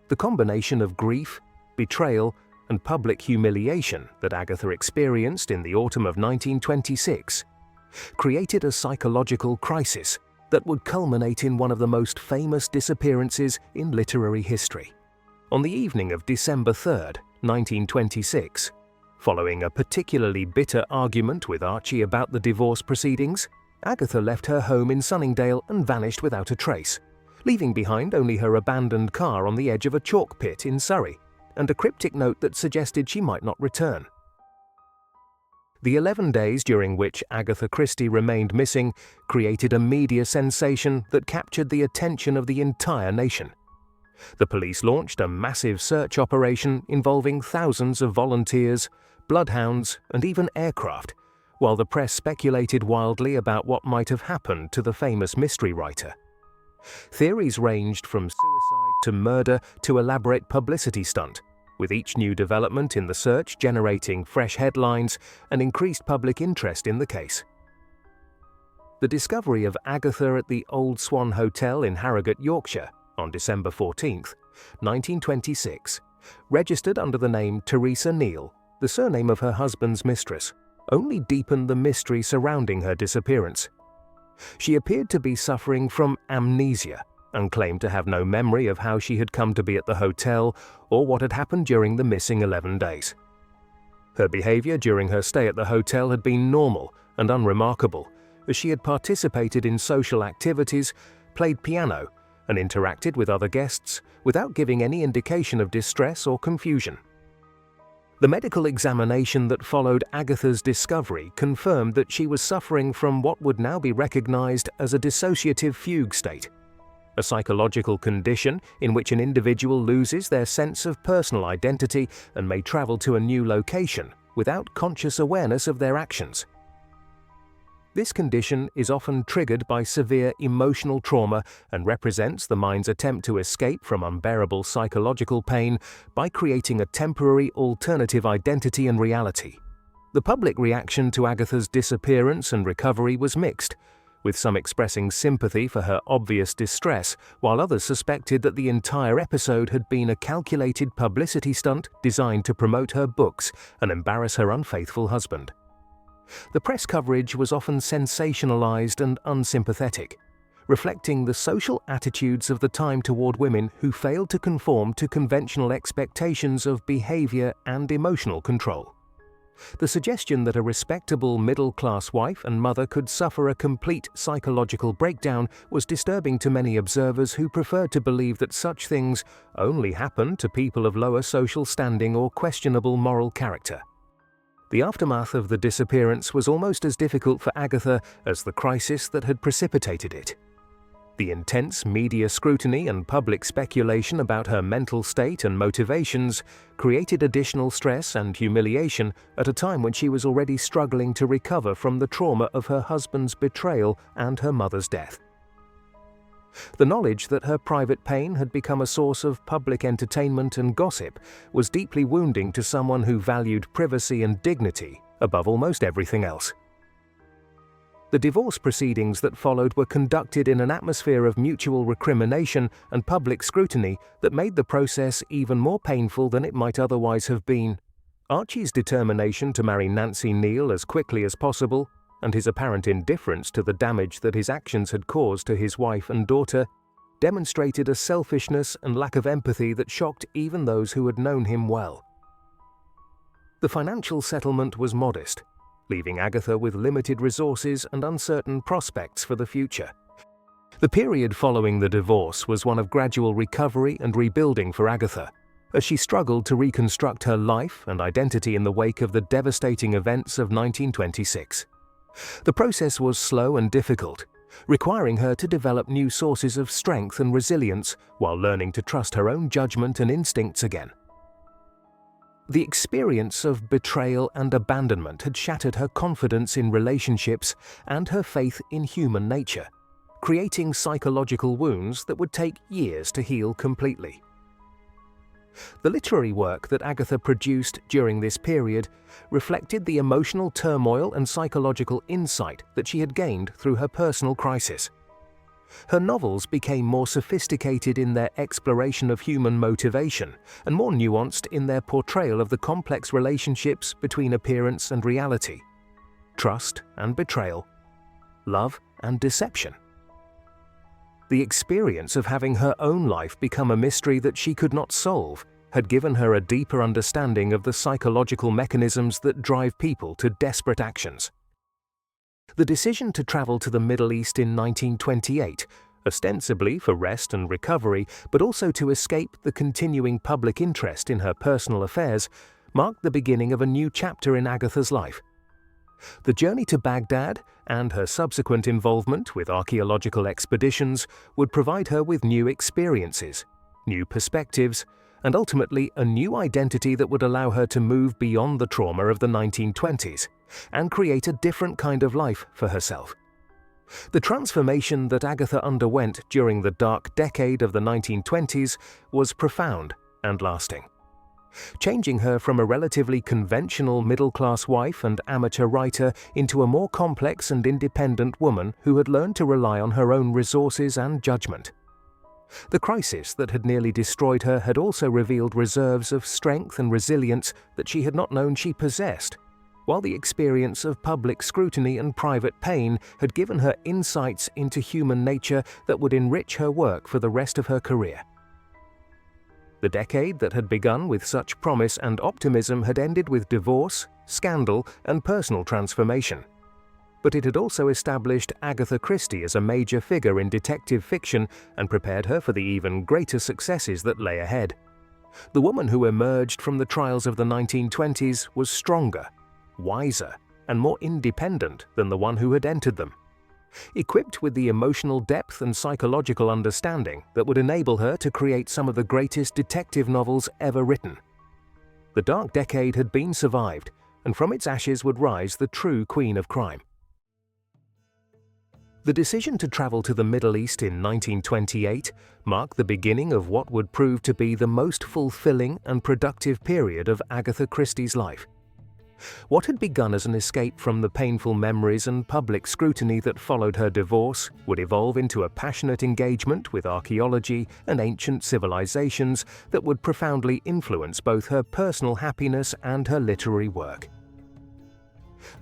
The combination of grief, betrayal, and public humiliation that Agatha experienced in the autumn of 1926 created a psychological crisis that would culminate in one of the most famous disappearances in literary history. On the evening of December 3, 1926, following a particularly bitter argument with Archie about the divorce proceedings, Agatha left her home in Sunningdale and vanished without a trace, leaving behind only her abandoned car on the edge of a chalk pit in Surrey and a cryptic note that suggested she might not return. The 11 days during which Agatha Christie remained missing created a media sensation that captured the attention of the entire nation. The police launched a massive search operation involving thousands of volunteers, bloodhounds, and even aircraft, while the press speculated wildly about what might have happened to the famous mystery writer. Theories ranged from suicide to murder to elaborate publicity stunt, with each new development in the search generating fresh headlines and increased public interest in the case. The discovery of Agatha at the Old Swan Hotel in Harrogate, Yorkshire, on December 14, 1926, registered under the name Teresa Neal, the surname of her husband's mistress, only deepened the mystery surrounding her disappearance. She appeared to be suffering from amnesia and claimed to have no memory of how she had come to be at the hotel or what had happened during the missing 11 days. Her behavior during her stay at the hotel had been normal and unremarkable, as she had participated in social activities, played piano, and interacted with other guests without giving any indication of distress or confusion. The medical examination that followed Agatha's discovery confirmed that she was suffering from what would now be recognized as a dissociative fugue state, a psychological condition in which an individual loses their sense of personal identity and may travel to a new location without conscious awareness of their actions. This condition is often triggered by severe emotional trauma and represents the mind's attempt to escape from unbearable psychological pain by creating a temporary alternative identity and reality. The public reaction to Agatha's disappearance and recovery was mixed, with some expressing sympathy for her obvious distress, while others suspected that the entire episode had been a calculated publicity stunt designed to promote her books and embarrass her unfaithful husband. The press coverage was often sensationalized and unsympathetic, reflecting the social attitudes of the time toward women who failed to conform to conventional expectations of behavior and emotional control. The suggestion that a respectable middle-class wife and mother could suffer a complete psychological breakdown was disturbing to many observers who preferred to believe that such things only happened to people of lower social standing or questionable moral character. The aftermath of the disappearance was almost as difficult for Agatha as the crisis that had precipitated it. The intense media scrutiny and public speculation about her mental state and motivations created additional stress and humiliation at a time when she was already struggling to recover from the trauma of her husband's betrayal and her mother's death. The knowledge that her private pain had become a source of public entertainment and gossip was deeply wounding to someone who valued privacy and dignity above almost everything else. The divorce proceedings that followed were conducted in an atmosphere of mutual recrimination and public scrutiny that made the process even more painful than it might otherwise have been. Archie's determination to marry Nancy Neal as quickly as possible, and his apparent indifference to the damage that his actions had caused to his wife and daughter, demonstrated a selfishness and lack of empathy that shocked even those who had known him well. The financial settlement was modest, leaving Agatha with limited resources and uncertain prospects for the future. The period following the divorce was one of gradual recovery and rebuilding for Agatha, as she struggled to reconstruct her life and identity in the wake of the devastating events of 1926. The process was slow and difficult, requiring her to develop new sources of strength and resilience while learning to trust her own judgment and instincts again. The experience of betrayal and abandonment had shattered her confidence in relationships and her faith in human nature, creating psychological wounds that would take years to heal completely. The literary work that Agatha produced during this period reflected the emotional turmoil and psychological insight that she had gained through her personal crisis. Her novels became more sophisticated in their exploration of human motivation and more nuanced in their portrayal of the complex relationships between appearance and reality, trust and betrayal, love and deception. The experience of having her own life become a mystery that she could not solve had given her a deeper understanding of the psychological mechanisms that drive people to desperate actions. The decision to travel to the Middle East in 1928, ostensibly for rest and recovery, but also to escape the continuing public interest in her personal affairs, marked the beginning of a new chapter in Agatha's life. The journey to Baghdad and her subsequent involvement with archaeological expeditions would provide her with new experiences, new perspectives, and ultimately a new identity that would allow her to move beyond the trauma of the 1920s and create a different kind of life for herself. The transformation that Agatha underwent during the dark decade of the 1920s was profound and lasting, changing her from a relatively conventional middle-class wife and amateur writer into a more complex and independent woman who had learned to rely on her own resources and judgment. The crisis that had nearly destroyed her had also revealed reserves of strength and resilience that she had not known she possessed, while the experience of public scrutiny and private pain had given her insights into human nature that would enrich her work for the rest of her career. The decade that had begun with such promise and optimism had ended with divorce, scandal, and personal transformation. But it had also established Agatha Christie as a major figure in detective fiction and prepared her for the even greater successes that lay ahead. The woman who emerged from the trials of the 1920s was stronger, wiser, and more independent than the one who had entered them, equipped with the emotional depth and psychological understanding that would enable her to create some of the greatest detective novels ever written. The dark decade had been survived, and from its ashes would rise the true queen of crime. The decision to travel to the Middle East in 1928 marked the beginning of what would prove to be the most fulfilling and productive period of Agatha Christie's life. What had begun as an escape from the painful memories and public scrutiny that followed her divorce would evolve into a passionate engagement with archaeology and ancient civilizations that would profoundly influence both her personal happiness and her literary work.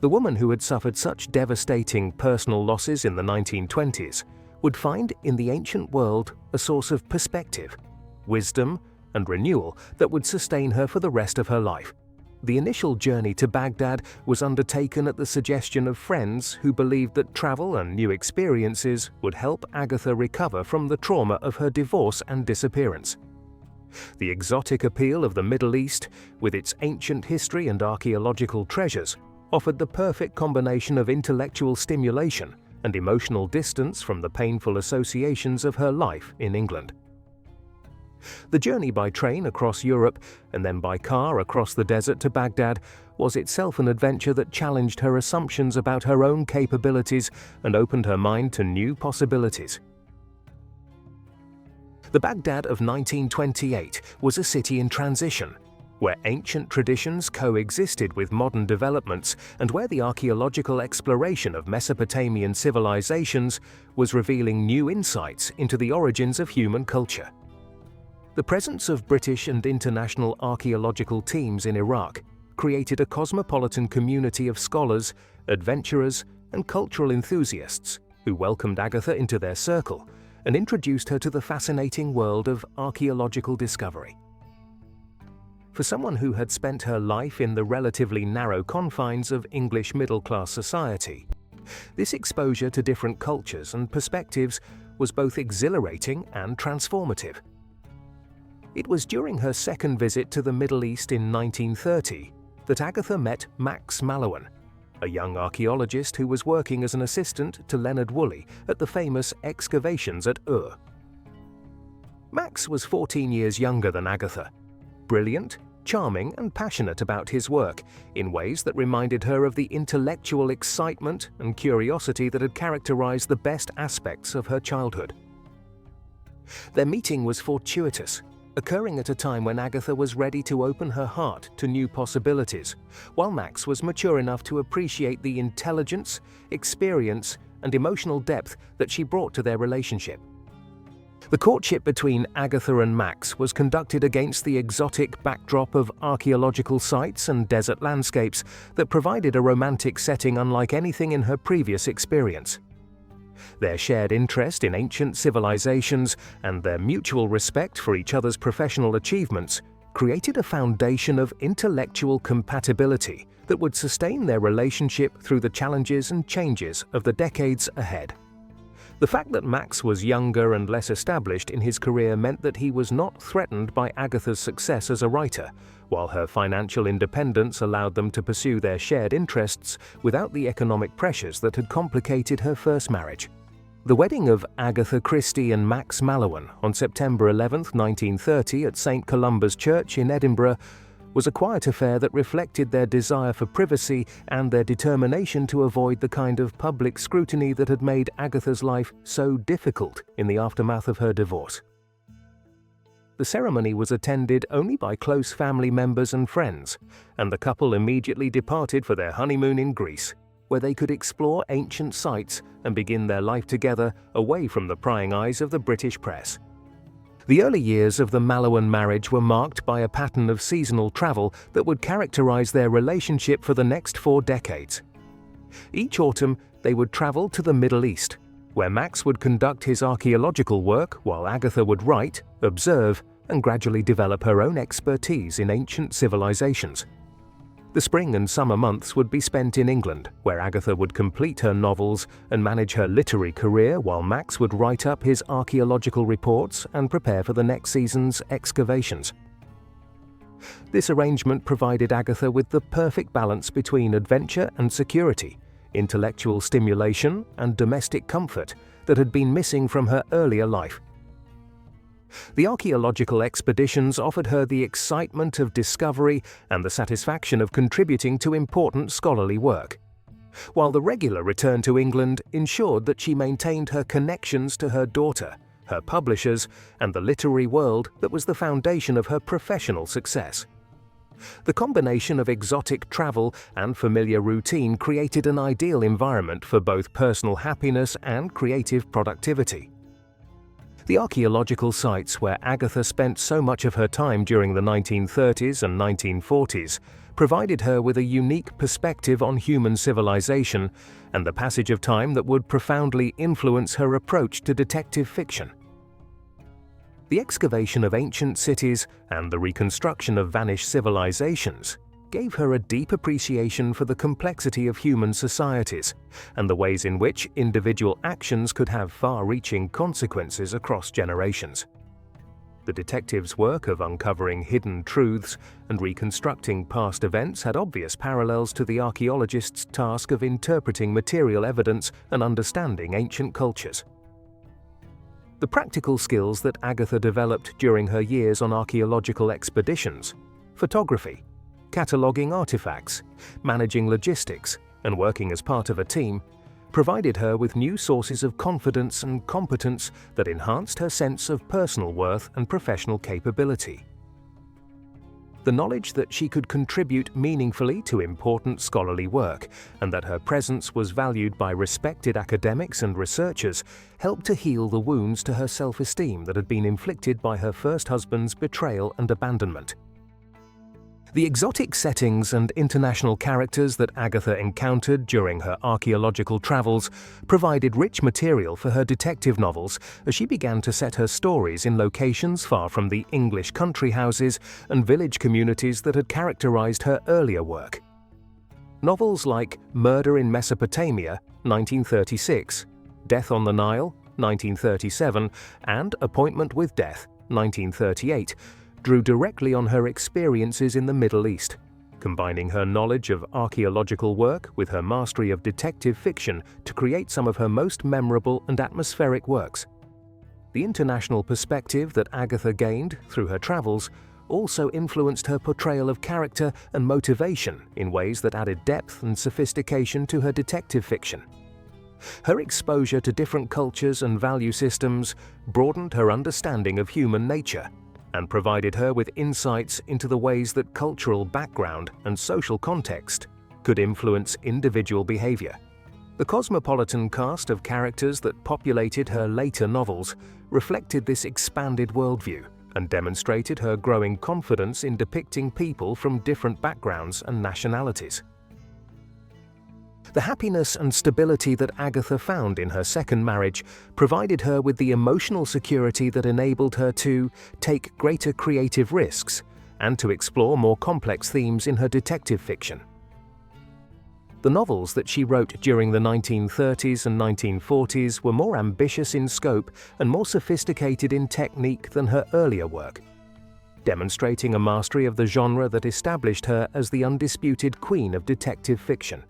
The woman who had suffered such devastating personal losses in the 1920s would find in the ancient world a source of perspective, wisdom, and renewal that would sustain her for the rest of her life. The initial journey to Baghdad was undertaken at the suggestion of friends who believed that travel and new experiences would help Agatha recover from the trauma of her divorce and disappearance. The exotic appeal of the Middle East, with its ancient history and archaeological treasures, offered the perfect combination of intellectual stimulation and emotional distance from the painful associations of her life in England. The journey by train across Europe and then by car across the desert to Baghdad was itself an adventure that challenged her assumptions about her own capabilities and opened her mind to new possibilities. The Baghdad of 1928 was a city in transition, where ancient traditions coexisted with modern developments and where the archaeological exploration of Mesopotamian civilizations was revealing new insights into the origins of human culture. The presence of British and international archaeological teams in Iraq created a cosmopolitan community of scholars, adventurers, and cultural enthusiasts who welcomed Agatha into their circle and introduced her to the fascinating world of archaeological discovery. For someone who had spent her life in the relatively narrow confines of English middle-class society, this exposure to different cultures and perspectives was both exhilarating and transformative. It was during her second visit to the Middle East in 1930 that Agatha met Max Mallowan, a young archaeologist who was working as an assistant to Leonard Woolley at the famous excavations at Ur. Max was 14 years younger than Agatha, brilliant, charming, and passionate about his work in ways that reminded her of the intellectual excitement and curiosity that had characterized the best aspects of her childhood. Their meeting was fortuitous, occurring at a time when Agatha was ready to open her heart to new possibilities, while Max was mature enough to appreciate the intelligence, experience, and emotional depth that she brought to their relationship. The courtship between Agatha and Max was conducted against the exotic backdrop of archaeological sites and desert landscapes that provided a romantic setting unlike anything in her previous experience. Their shared interest in ancient civilizations and their mutual respect for each other's professional achievements created a foundation of intellectual compatibility that would sustain their relationship through the challenges and changes of the decades ahead. The fact that Max was younger and less established in his career meant that he was not threatened by Agatha's success as a writer, while her financial independence allowed them to pursue their shared interests without the economic pressures that had complicated her first marriage. The wedding of Agatha Christie and Max Mallowan on September 11, 1930 at St. Columba's Church in Edinburgh was a quiet affair that reflected their desire for privacy and their determination to avoid the kind of public scrutiny that had made Agatha's life so difficult in the aftermath of her divorce. The ceremony was attended only by close family members and friends, and the couple immediately departed for their honeymoon in Greece, where they could explore ancient sites and begin their life together away from the prying eyes of the British press. The early years of the Mallowan marriage were marked by a pattern of seasonal travel that would characterize their relationship for the next 4 decades. Each autumn, they would travel to the Middle East, where Max would conduct his archaeological work while Agatha would write, observe, and gradually develop her own expertise in ancient civilizations. The spring and summer months would be spent in England, where Agatha would complete her novels and manage her literary career while Max would write up his archaeological reports and prepare for the next season's excavations. This arrangement provided Agatha with the perfect balance between adventure and security, intellectual stimulation and domestic comfort that had been missing from her earlier life. The archaeological expeditions offered her the excitement of discovery and the satisfaction of contributing to important scholarly work, while the regular return to England ensured that she maintained her connections to her daughter, her publishers, and the literary world that was the foundation of her professional success. The combination of exotic travel and familiar routine created an ideal environment for both personal happiness and creative productivity. The archaeological sites where Agatha spent so much of her time during the 1930s and 1940s provided her with a unique perspective on human civilization and the passage of time that would profoundly influence her approach to detective fiction. The excavation of ancient cities and the reconstruction of vanished civilizations gave her a deep appreciation for the complexity of human societies and the ways in which individual actions could have far-reaching consequences across generations. The detective's work of uncovering hidden truths and reconstructing past events had obvious parallels to the archaeologist's task of interpreting material evidence and understanding ancient cultures. The practical skills that Agatha developed during her years on archaeological expeditions, photography, cataloguing artifacts, managing logistics, and working as part of a team, provided her with new sources of confidence and competence that enhanced her sense of personal worth and professional capability. The knowledge that she could contribute meaningfully to important scholarly work and that her presence was valued by respected academics and researchers helped to heal the wounds to her self-esteem that had been inflicted by her first husband's betrayal and abandonment. The exotic settings and international characters that Agatha encountered during her archaeological travels provided rich material for her detective novels as she began to set her stories in locations far from the English country houses and village communities that had characterized her earlier work. Novels like Murder in Mesopotamia, 1936, Death on the Nile, 1937, and Appointment with Death, 1938, drew directly on her experiences in the Middle East, combining her knowledge of archaeological work with her mastery of detective fiction to create some of her most memorable and atmospheric works. The international perspective that Agatha gained through her travels also influenced her portrayal of character and motivation in ways that added depth and sophistication to her detective fiction. Her exposure to different cultures and value systems broadened her understanding of human nature and provided her with insights into the ways that cultural background and social context could influence individual behavior. The cosmopolitan cast of characters that populated her later novels reflected this expanded worldview and demonstrated her growing confidence in depicting people from different backgrounds and nationalities. The happiness and stability that Agatha found in her second marriage provided her with the emotional security that enabled her to take greater creative risks and to explore more complex themes in her detective fiction. The novels that she wrote during the 1930s and 1940s were more ambitious in scope and more sophisticated in technique than her earlier work, demonstrating a mastery of the genre that established her as the undisputed queen of detective fiction.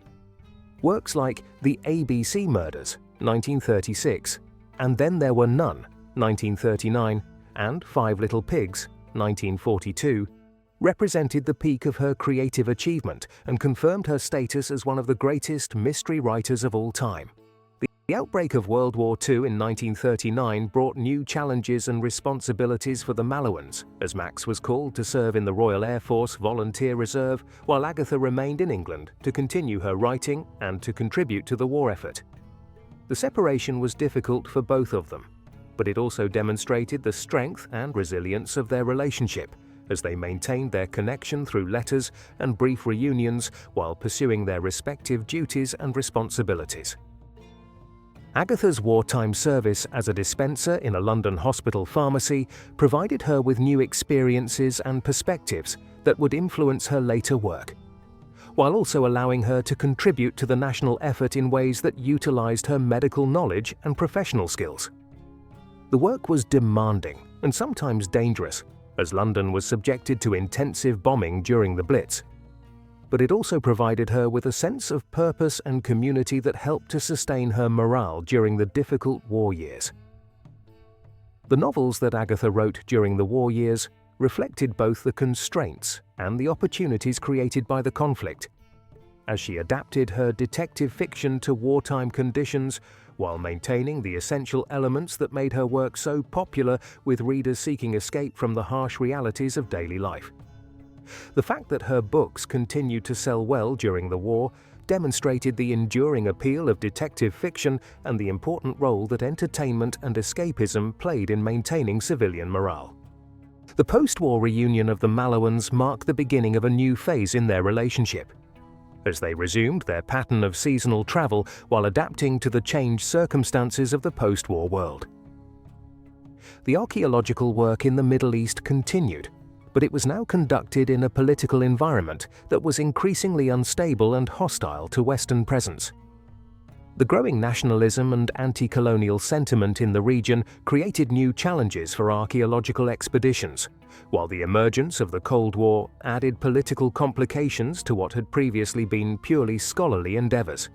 Works like The ABC Murders, 1936, and Then There Were None, 1939, and Five Little Pigs, 1942, represented the peak of her creative achievement and confirmed her status as one of the greatest mystery writers of all time. The outbreak of World War II in 1939 brought new challenges and responsibilities for the Mallowans, as Max was called to serve in the Royal Air Force Volunteer Reserve, while Agatha remained in England to continue her writing and to contribute to the war effort. The separation was difficult for both of them, but it also demonstrated the strength and resilience of their relationship, as they maintained their connection through letters and brief reunions while pursuing their respective duties and responsibilities. Agatha's wartime service as a dispenser in a London hospital pharmacy provided her with new experiences and perspectives that would influence her later work, while also allowing her to contribute to the national effort in ways that utilized her medical knowledge and professional skills. The work was demanding and sometimes dangerous, as London was subjected to intensive bombing during the Blitz, but it also provided her with a sense of purpose and community that helped to sustain her morale during the difficult war years. The novels that Agatha wrote during the war years reflected both the constraints and the opportunities created by the conflict, as she adapted her detective fiction to wartime conditions while maintaining the essential elements that made her work so popular with readers seeking escape from the harsh realities of daily life. The fact that her books continued to sell well during the war demonstrated the enduring appeal of detective fiction and the important role that entertainment and escapism played in maintaining civilian morale. The post-war reunion of the Mallowans marked the beginning of a new phase in their relationship, as they resumed their pattern of seasonal travel while adapting to the changed circumstances of the post-war world. The archaeological work in the Middle East continued, but it was now conducted in a political environment that was increasingly unstable and hostile to Western presence. The growing nationalism and anti-colonial sentiment in the region created new challenges for archaeological expeditions, while the emergence of the Cold War added political complications to what had previously been purely scholarly endeavors.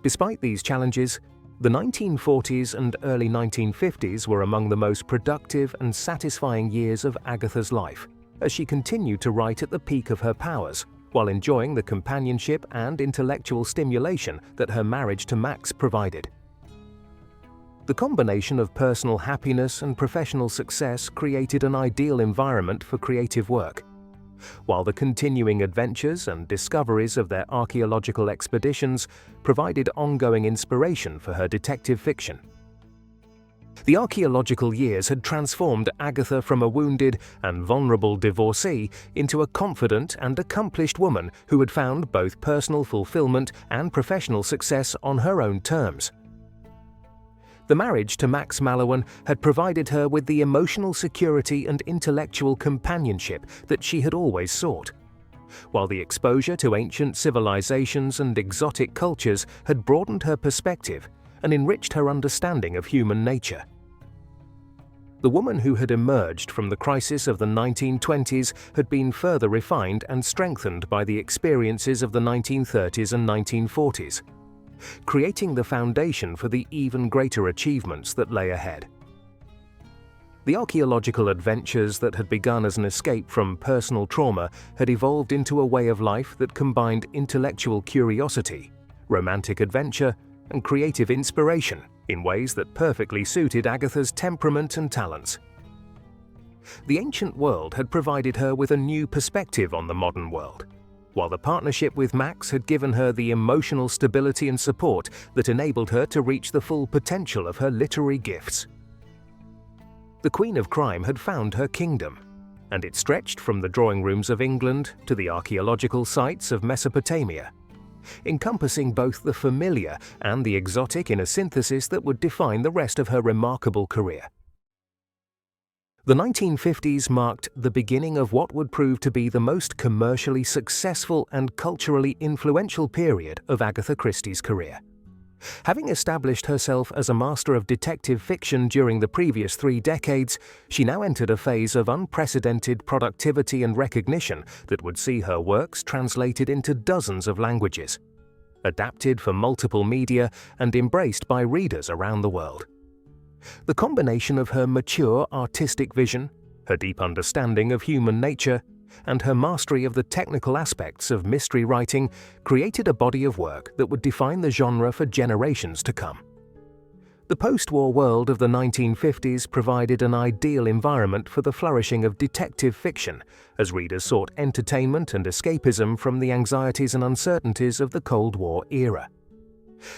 Despite these challenges, the 1940s and early 1950s were among the most productive and satisfying years of Agatha's life, as she continued to write at the peak of her powers, while enjoying the companionship and intellectual stimulation that her marriage to Max provided. The combination of personal happiness and professional success created an ideal environment for creative work, while the continuing adventures and discoveries of their archaeological expeditions provided ongoing inspiration for her detective fiction. The archaeological years had transformed Agatha from a wounded and vulnerable divorcee into a confident and accomplished woman who had found both personal fulfillment and professional success on her own terms. The marriage to Max Mallowan had provided her with the emotional security and intellectual companionship that she had always sought, while the exposure to ancient civilizations and exotic cultures had broadened her perspective and enriched her understanding of human nature. The woman who had emerged from the crisis of the 1920s had been further refined and strengthened by the experiences of the 1930s and 1940s, creating the foundation for the even greater achievements that lay ahead. The archaeological adventures that had begun as an escape from personal trauma had evolved into a way of life that combined intellectual curiosity, romantic adventure, and creative inspiration in ways that perfectly suited Agatha's temperament and talents. The ancient world had provided her with a new perspective on the modern world, while the partnership with Max had given her the emotional stability and support that enabled her to reach the full potential of her literary gifts. The Queen of Crime had found her kingdom, and it stretched from the drawing rooms of England to the archaeological sites of Mesopotamia, encompassing both the familiar and the exotic in a synthesis that would define the rest of her remarkable career. The 1950s marked the beginning of what would prove to be the most commercially successful and culturally influential period of Agatha Christie's career. Having established herself as a master of detective fiction during the previous 3 decades, she now entered a phase of unprecedented productivity and recognition that would see her works translated into dozens of languages, adapted for multiple media, and embraced by readers around the world. The combination of her mature artistic vision, her deep understanding of human nature, and her mastery of the technical aspects of mystery writing created a body of work that would define the genre for generations to come. The post-war world of the 1950s provided an ideal environment for the flourishing of detective fiction, as readers sought entertainment and escapism from the anxieties and uncertainties of the Cold War era.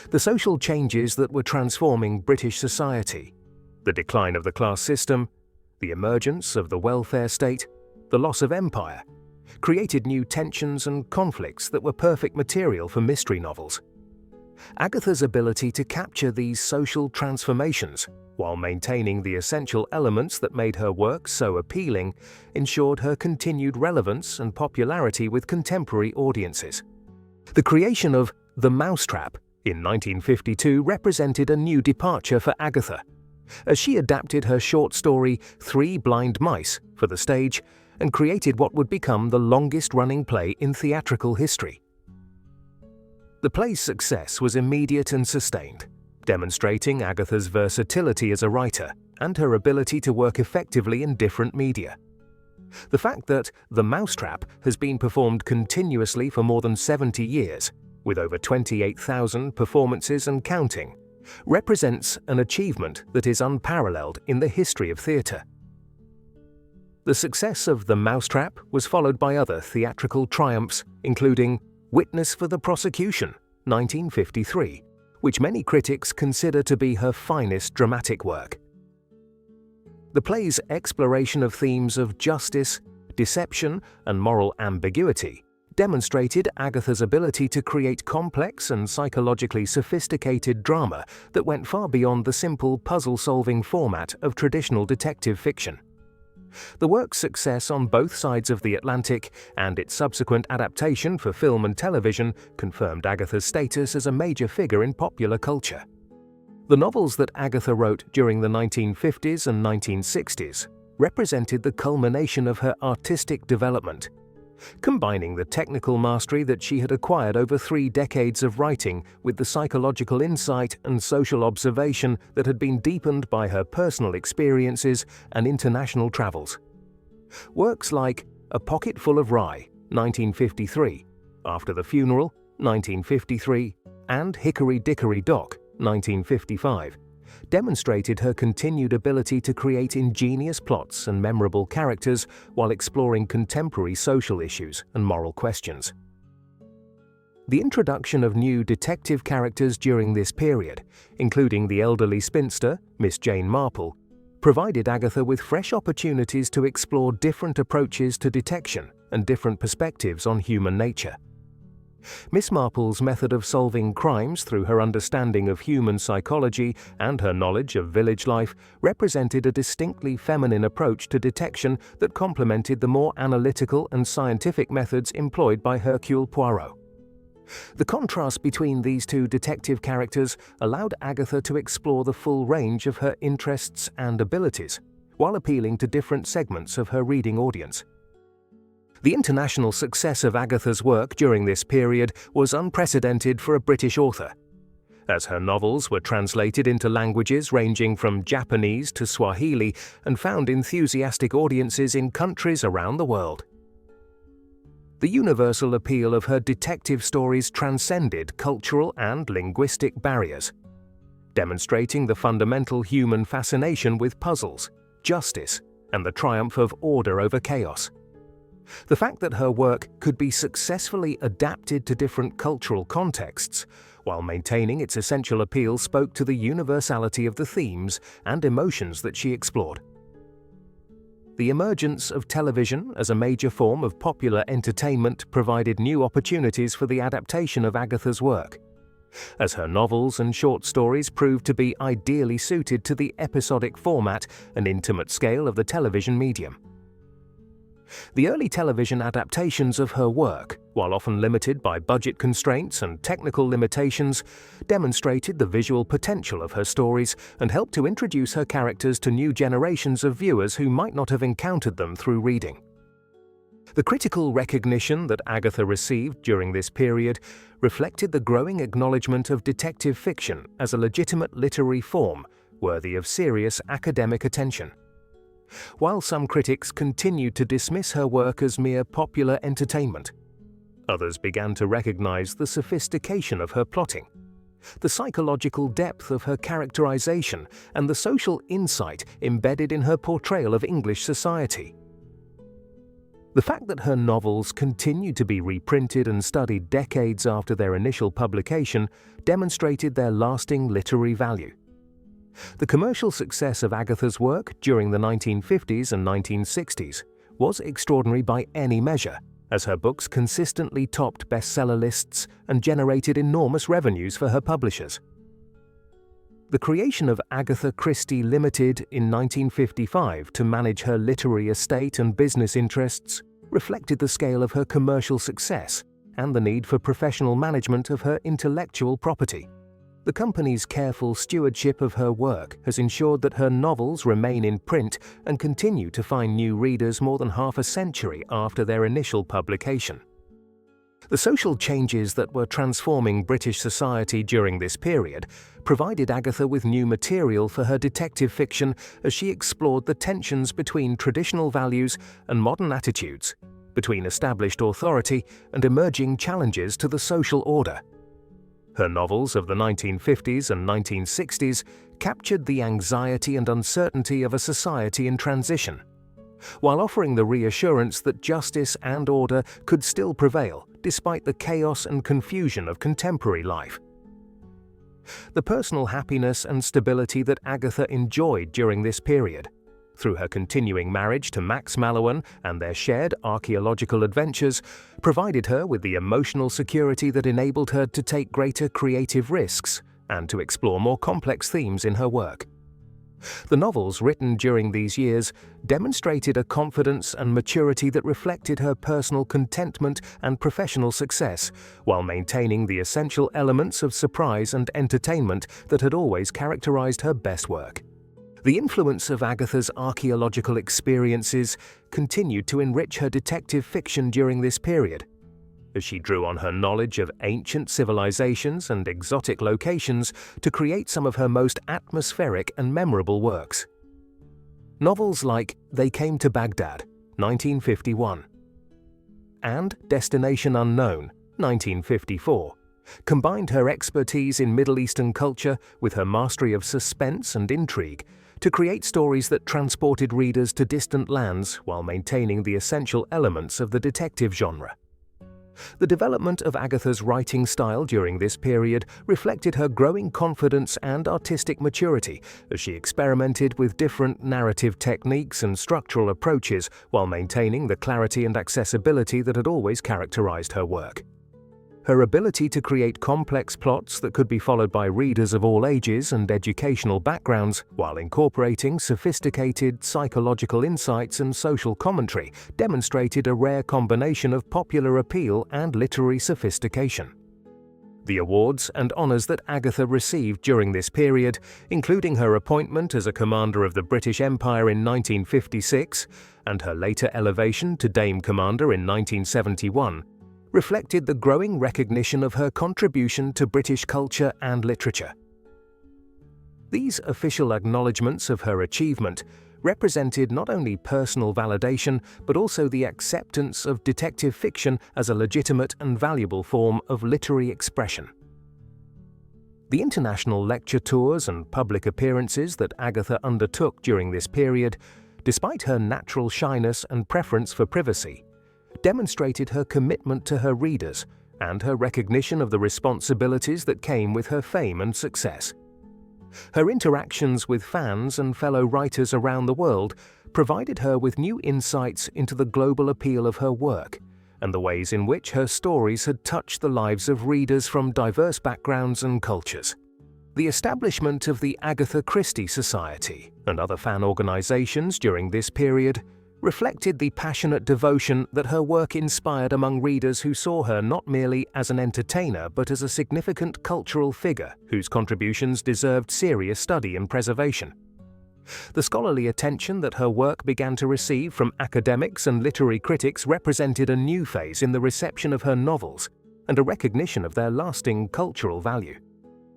The social changes that were transforming British society, the decline of the class system, the emergence of the welfare state, the loss of empire, created new tensions and conflicts that were perfect material for mystery novels. Agatha's ability to capture these social transformations while maintaining the essential elements that made her work so appealing ensured her continued relevance and popularity with contemporary audiences. The creation of The Mousetrap in 1952 represented a new departure for Agatha, as she adapted her short story Three Blind Mice for the stage and created what would become the longest-running play in theatrical history. The play's success was immediate and sustained, demonstrating Agatha's versatility as a writer and her ability to work effectively in different media. The fact that The Mousetrap has been performed continuously for more than 70 years, with over 28,000 performances and counting, represents an achievement that is unparalleled in the history of theatre. The success of The Mousetrap was followed by other theatrical triumphs, including Witness for the Prosecution, 1953, which many critics consider to be her finest dramatic work. The play's exploration of themes of justice, deception, and moral ambiguity demonstrated Agatha's ability to create complex and psychologically sophisticated drama that went far beyond the simple puzzle-solving format of traditional detective fiction. The work's success on both sides of the Atlantic and its subsequent adaptation for film and television confirmed Agatha's status as a major figure in popular culture. The novels that Agatha wrote during the 1950s and 1960s represented the culmination of her artistic development, combining the technical mastery that she had acquired over 3 decades of writing with the psychological insight and social observation that had been deepened by her personal experiences and international travels. Works like A Pocket Full of Rye, 1953, After the Funeral, 1953, and Hickory Dickory Dock, 1955, demonstrated her continued ability to create ingenious plots and memorable characters while exploring contemporary social issues and moral questions. The introduction of new detective characters during this period, including the elderly spinster, Miss Jane Marple, provided Agatha with fresh opportunities to explore different approaches to detection and different perspectives on human nature. Miss Marple's method of solving crimes through her understanding of human psychology and her knowledge of village life represented a distinctly feminine approach to detection that complemented the more analytical and scientific methods employed by Hercule Poirot. The contrast between these two detective characters allowed Agatha to explore the full range of her interests and abilities, while appealing to different segments of her reading audience. The international success of Agatha's work during this period was unprecedented for a British author, as her novels were translated into languages ranging from Japanese to Swahili and found enthusiastic audiences in countries around the world. The universal appeal of her detective stories transcended cultural and linguistic barriers, demonstrating the fundamental human fascination with puzzles, justice, and the triumph of order over chaos. The fact that her work could be successfully adapted to different cultural contexts while maintaining its essential appeal spoke to the universality of the themes and emotions that she explored. The emergence of television as a major form of popular entertainment provided new opportunities for the adaptation of Agatha's work, as her novels and short stories proved to be ideally suited to the episodic format and intimate scale of the television medium. The early television adaptations of her work, while often limited by budget constraints and technical limitations, demonstrated the visual potential of her stories and helped to introduce her characters to new generations of viewers who might not have encountered them through reading. The critical recognition that Agatha received during this period reflected the growing acknowledgement of detective fiction as a legitimate literary form worthy of serious academic attention. While some critics continued to dismiss her work as mere popular entertainment, others began to recognize the sophistication of her plotting, the psychological depth of her characterization, and the social insight embedded in her portrayal of English society. The fact that her novels continued to be reprinted and studied decades after their initial publication demonstrated their lasting literary value. The commercial success of Agatha's work during the 1950s and 1960s was extraordinary by any measure, as her books consistently topped bestseller lists and generated enormous revenues for her publishers. The creation of Agatha Christie Limited in 1955 to manage her literary estate and business interests reflected the scale of her commercial success and the need for professional management of her intellectual property. The company's careful stewardship of her work has ensured that her novels remain in print and continue to find new readers more than half a century after their initial publication. The social changes that were transforming British society during this period provided Agatha with new material for her detective fiction as she explored the tensions between traditional values and modern attitudes, between established authority and emerging challenges to the social order. Her novels of the 1950s and 1960s captured the anxiety and uncertainty of a society in transition, while offering the reassurance that justice and order could still prevail despite the chaos and confusion of contemporary life. The personal happiness and stability that Agatha enjoyed during this period, through her continuing marriage to Max Mallowan and their shared archaeological adventures, provided her with the emotional security that enabled her to take greater creative risks and to explore more complex themes in her work. The novels written during these years demonstrated a confidence and maturity that reflected her personal contentment and professional success, while maintaining the essential elements of surprise and entertainment that had always characterized her best work. The influence of Agatha's archaeological experiences continued to enrich her detective fiction during this period, as she drew on her knowledge of ancient civilizations and exotic locations to create some of her most atmospheric and memorable works. Novels like They Came to Baghdad, 1951, and Destination Unknown, 1954, combined her expertise in Middle Eastern culture with her mastery of suspense and intrigue to create stories that transported readers to distant lands while maintaining the essential elements of the detective genre. The development of Agatha's writing style during this period reflected her growing confidence and artistic maturity as she experimented with different narrative techniques and structural approaches while maintaining the clarity and accessibility that had always characterized her work. Her ability to create complex plots that could be followed by readers of all ages and educational backgrounds, while incorporating sophisticated psychological insights and social commentary, demonstrated a rare combination of popular appeal and literary sophistication. The awards and honors that Agatha received during this period, including her appointment as a Commander of the British Empire in 1956 and her later elevation to Dame Commander in 1971, reflected the growing recognition of her contribution to British culture and literature. These official acknowledgements of her achievement represented not only personal validation but also the acceptance of detective fiction as a legitimate and valuable form of literary expression. The international lecture tours and public appearances that Agatha undertook during this period, despite her natural shyness and preference for privacy, demonstrated her commitment to her readers and her recognition of the responsibilities that came with her fame and success. Her interactions with fans and fellow writers around the world provided her with new insights into the global appeal of her work and the ways in which her stories had touched the lives of readers from diverse backgrounds and cultures. The establishment of the Agatha Christie Society and other fan organizations during this period reflected the passionate devotion that her work inspired among readers who saw her not merely as an entertainer but as a significant cultural figure whose contributions deserved serious study and preservation. The scholarly attention that her work began to receive from academics and literary critics represented a new phase in the reception of her novels and a recognition of their lasting cultural value.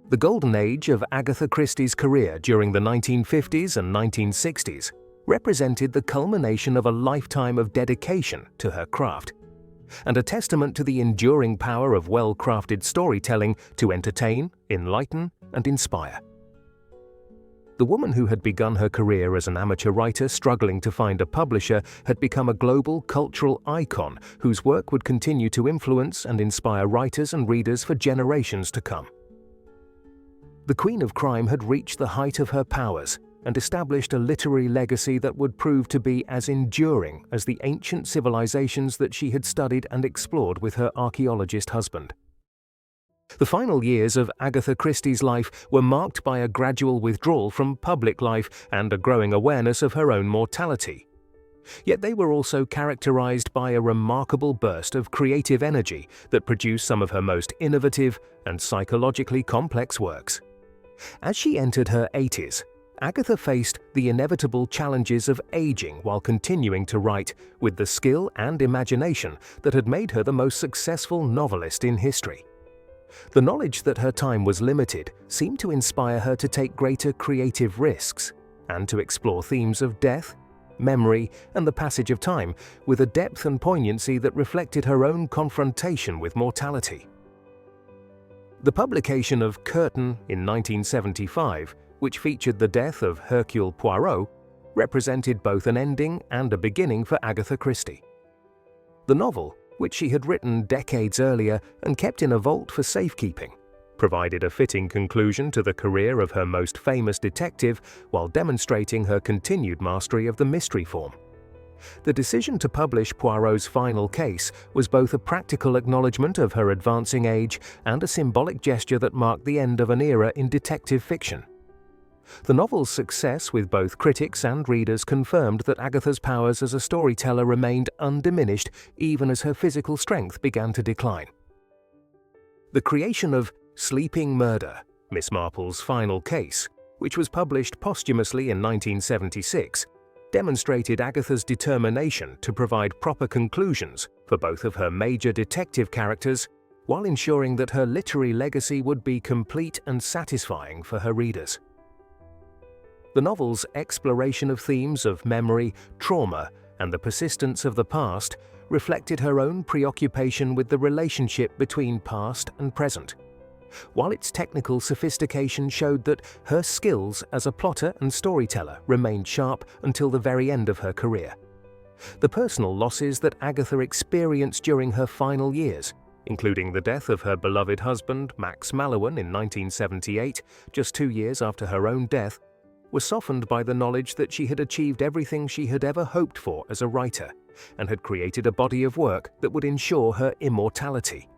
The golden age of Agatha Christie's career during the 1950s and 1960s represented the culmination of a lifetime of dedication to her craft, and a testament to the enduring power of well-crafted storytelling to entertain, enlighten, and inspire. The woman who had begun her career as an amateur writer struggling to find a publisher had become a global cultural icon whose work would continue to influence and inspire writers and readers for generations to come. The Queen of Crime had reached the height of her powers and established a literary legacy that would prove to be as enduring as the ancient civilizations that she had studied and explored with her archaeologist husband. The final years of Agatha Christie's life were marked by a gradual withdrawal from public life and a growing awareness of her own mortality. Yet they were also characterized by a remarkable burst of creative energy that produced some of her most innovative and psychologically complex works. As she entered her 80s, Agatha faced the inevitable challenges of aging while continuing to write with the skill and imagination that had made her the most successful novelist in history. The knowledge that her time was limited seemed to inspire her to take greater creative risks and to explore themes of death, memory, and the passage of time with a depth and poignancy that reflected her own confrontation with mortality. The publication of Curtain in 1975, which featured the death of Hercule Poirot, represented both an ending and a beginning for Agatha Christie. The novel, which she had written decades earlier and kept in a vault for safekeeping, provided a fitting conclusion to the career of her most famous detective while demonstrating her continued mastery of the mystery form. The decision to publish Poirot's final case was both a practical acknowledgement of her advancing age and a symbolic gesture that marked the end of an era in detective fiction. The novel's success with both critics and readers confirmed that Agatha's powers as a storyteller remained undiminished even as her physical strength began to decline. The creation of Sleeping Murder, Miss Marple's final case, which was published posthumously in 1976, demonstrated Agatha's determination to provide proper conclusions for both of her major detective characters while ensuring that her literary legacy would be complete and satisfying for her readers. The novel's exploration of themes of memory, trauma, and the persistence of the past reflected her own preoccupation with the relationship between past and present, while its technical sophistication showed that her skills as a plotter and storyteller remained sharp until the very end of her career. The personal losses that Agatha experienced during her final years, including the death of her beloved husband Max Mallowan in 1978, just 2 years after her own death, were softened by the knowledge that she had achieved everything she had ever hoped for as a writer and had created a body of work that would ensure her immortality.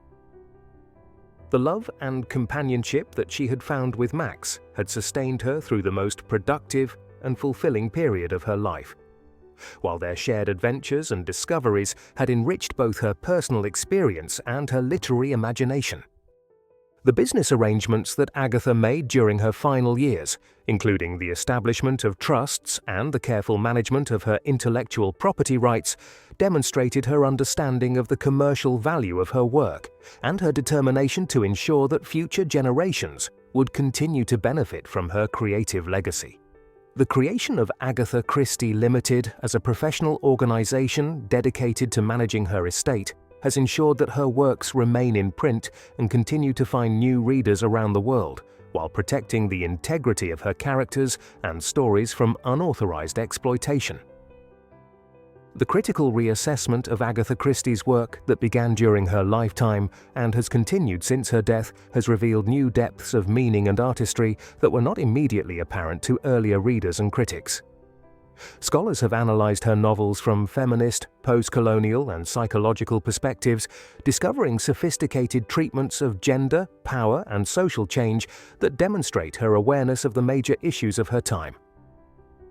The love and companionship that she had found with Max had sustained her through the most productive and fulfilling period of her life, while their shared adventures and discoveries had enriched both her personal experience and her literary imagination. The business arrangements that Agatha made during her final years, including the establishment of trusts and the careful management of her intellectual property rights, demonstrated her understanding of the commercial value of her work and her determination to ensure that future generations would continue to benefit from her creative legacy. The creation of Agatha Christie Limited as a professional organization dedicated to managing her estate has ensured that her works remain in print and continue to find new readers around the world, while protecting the integrity of her characters and stories from unauthorized exploitation. The critical reassessment of Agatha Christie's work that began during her lifetime and has continued since her death has revealed new depths of meaning and artistry that were not immediately apparent to earlier readers and critics. Scholars have analyzed her novels from feminist, post-colonial, and psychological perspectives, discovering sophisticated treatments of gender, power, and social change that demonstrate her awareness of the major issues of her time.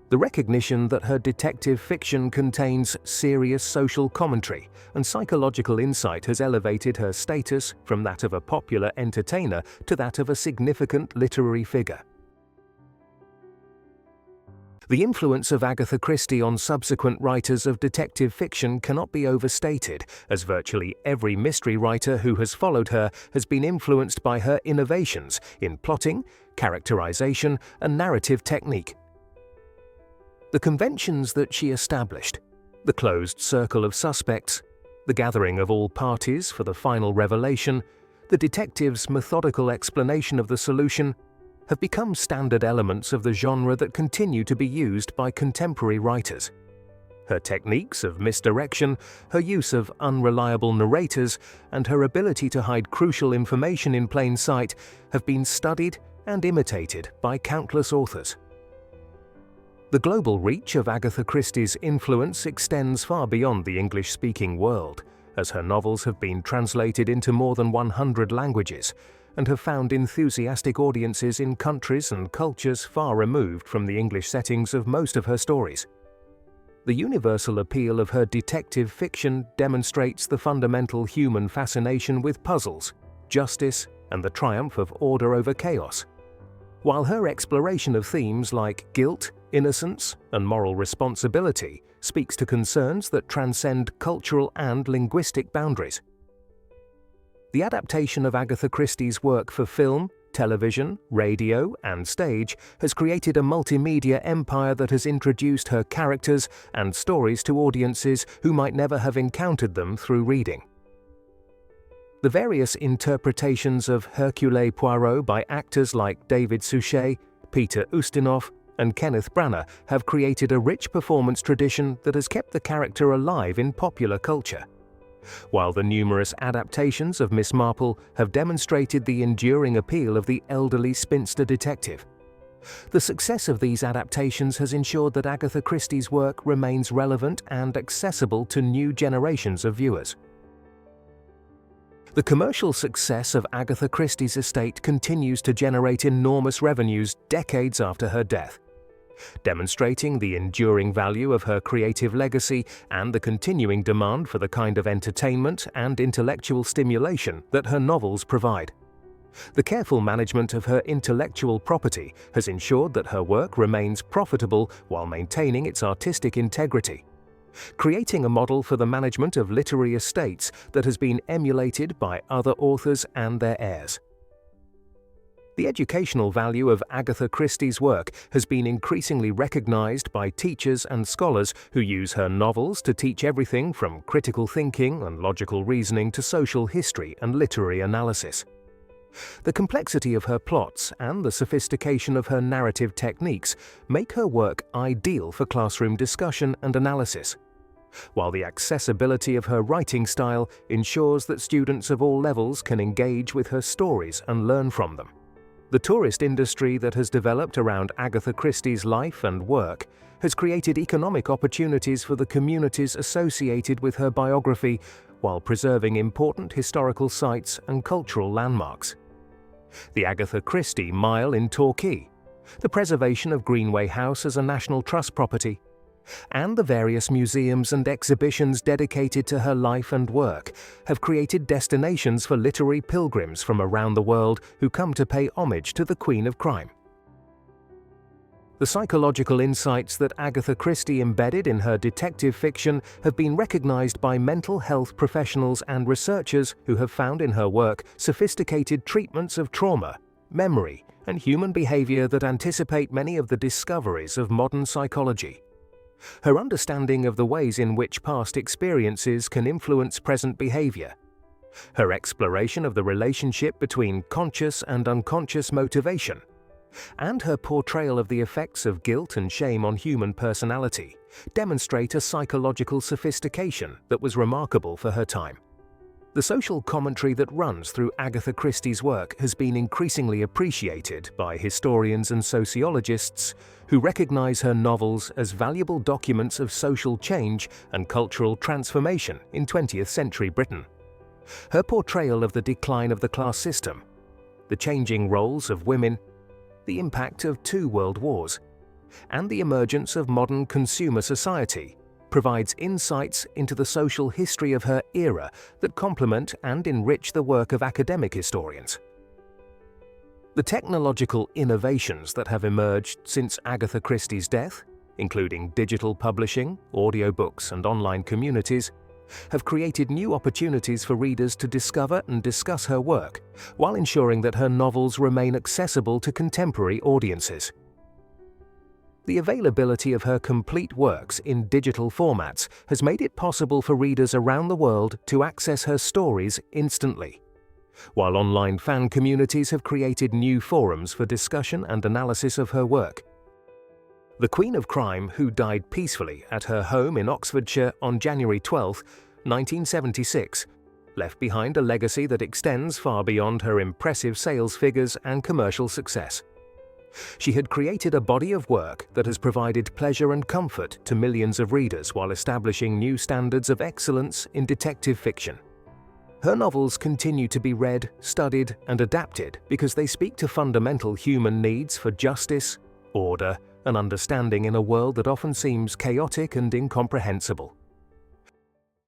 The recognition that her detective fiction contains serious social commentary and psychological insight has elevated her status from that of a popular entertainer to that of a significant literary figure. The influence of Agatha Christie on subsequent writers of detective fiction cannot be overstated, as virtually every mystery writer who has followed her has been influenced by her innovations in plotting, characterization, and narrative technique. The conventions that she established, the closed circle of suspects, the gathering of all parties for the final revelation, the detective's methodical explanation of the solution, have become standard elements of the genre that continue to be used by contemporary writers. Her techniques of misdirection, her use of unreliable narrators, and her ability to hide crucial information in plain sight have been studied and imitated by countless authors. The global reach of Agatha Christie's influence extends far beyond the English-speaking world, as her novels have been translated into more than 100 languages, and have found enthusiastic audiences in countries and cultures far removed from the English settings of most of her stories. The universal appeal of her detective fiction demonstrates the fundamental human fascination with puzzles, justice, and the triumph of order over chaos, while her exploration of themes like guilt, innocence, and moral responsibility speaks to concerns that transcend cultural and linguistic boundaries. The adaptation of Agatha Christie's work for film, television, radio, and stage has created a multimedia empire that has introduced her characters and stories to audiences who might never have encountered them through reading. The various interpretations of Hercule Poirot by actors like David Suchet, Peter Ustinov, and Kenneth Branagh have created a rich performance tradition that has kept the character alive in popular culture. while the numerous adaptations of Miss Marple have demonstrated the enduring appeal of the elderly spinster detective. The success of these adaptations has ensured that Agatha Christie's work remains relevant and accessible to new generations of viewers. The commercial success of Agatha Christie's estate continues to generate enormous revenues decades after her death, demonstrating the enduring value of her creative legacy and the continuing demand for the kind of entertainment and intellectual stimulation that her novels provide. The careful management of her intellectual property has ensured that her work remains profitable while maintaining its artistic integrity, creating a model for the management of literary estates that has been emulated by other authors and their heirs. The educational value of Agatha Christie's work has been increasingly recognized by teachers and scholars who use her novels to teach everything from critical thinking and logical reasoning to social history and literary analysis. The complexity of her plots and the sophistication of her narrative techniques make her work ideal for classroom discussion and analysis, while the accessibility of her writing style ensures that students of all levels can engage with her stories and learn from them. The tourist industry that has developed around Agatha Christie's life and work has created economic opportunities for the communities associated with her biography while preserving important historical sites and cultural landmarks. The Agatha Christie Mile in Torquay, the preservation of Greenway House as a National Trust property, and the various museums and exhibitions dedicated to her life and work have created destinations for literary pilgrims from around the world who come to pay homage to the Queen of Crime. The psychological insights that Agatha Christie embedded in her detective fiction have been recognized by mental health professionals and researchers who have found in her work sophisticated treatments of trauma, memory, and human behavior that anticipate many of the discoveries of modern psychology. Her understanding of the ways in which past experiences can influence present behavior, her exploration of the relationship between conscious and unconscious motivation, and her portrayal of the effects of guilt and shame on human personality demonstrate a psychological sophistication that was remarkable for her time. The social commentary that runs through Agatha Christie's work has been increasingly appreciated by historians and sociologists who recognize her novels as valuable documents of social change and cultural transformation in 20th century Britain. Her portrayal of the decline of the class system, the changing roles of women, the impact of 2 world wars, and the emergence of modern consumer society provides insights into the social history of her era that complement and enrich the work of academic historians. The technological innovations that have emerged since Agatha Christie's death, including digital publishing, audiobooks, and online communities, have created new opportunities for readers to discover and discuss her work, while ensuring that her novels remain accessible to contemporary audiences. The availability of her complete works in digital formats has made it possible for readers around the world to access her stories instantly, while online fan communities have created new forums for discussion and analysis of her work. The Queen of Crime, who died peacefully at her home in Oxfordshire on January 12, 1976, left behind a legacy that extends far beyond her impressive sales figures and commercial success. She had created a body of work that has provided pleasure and comfort to millions of readers while establishing new standards of excellence in detective fiction. Her novels continue to be read, studied, and adapted because they speak to fundamental human needs for justice, order, and understanding in a world that often seems chaotic and incomprehensible.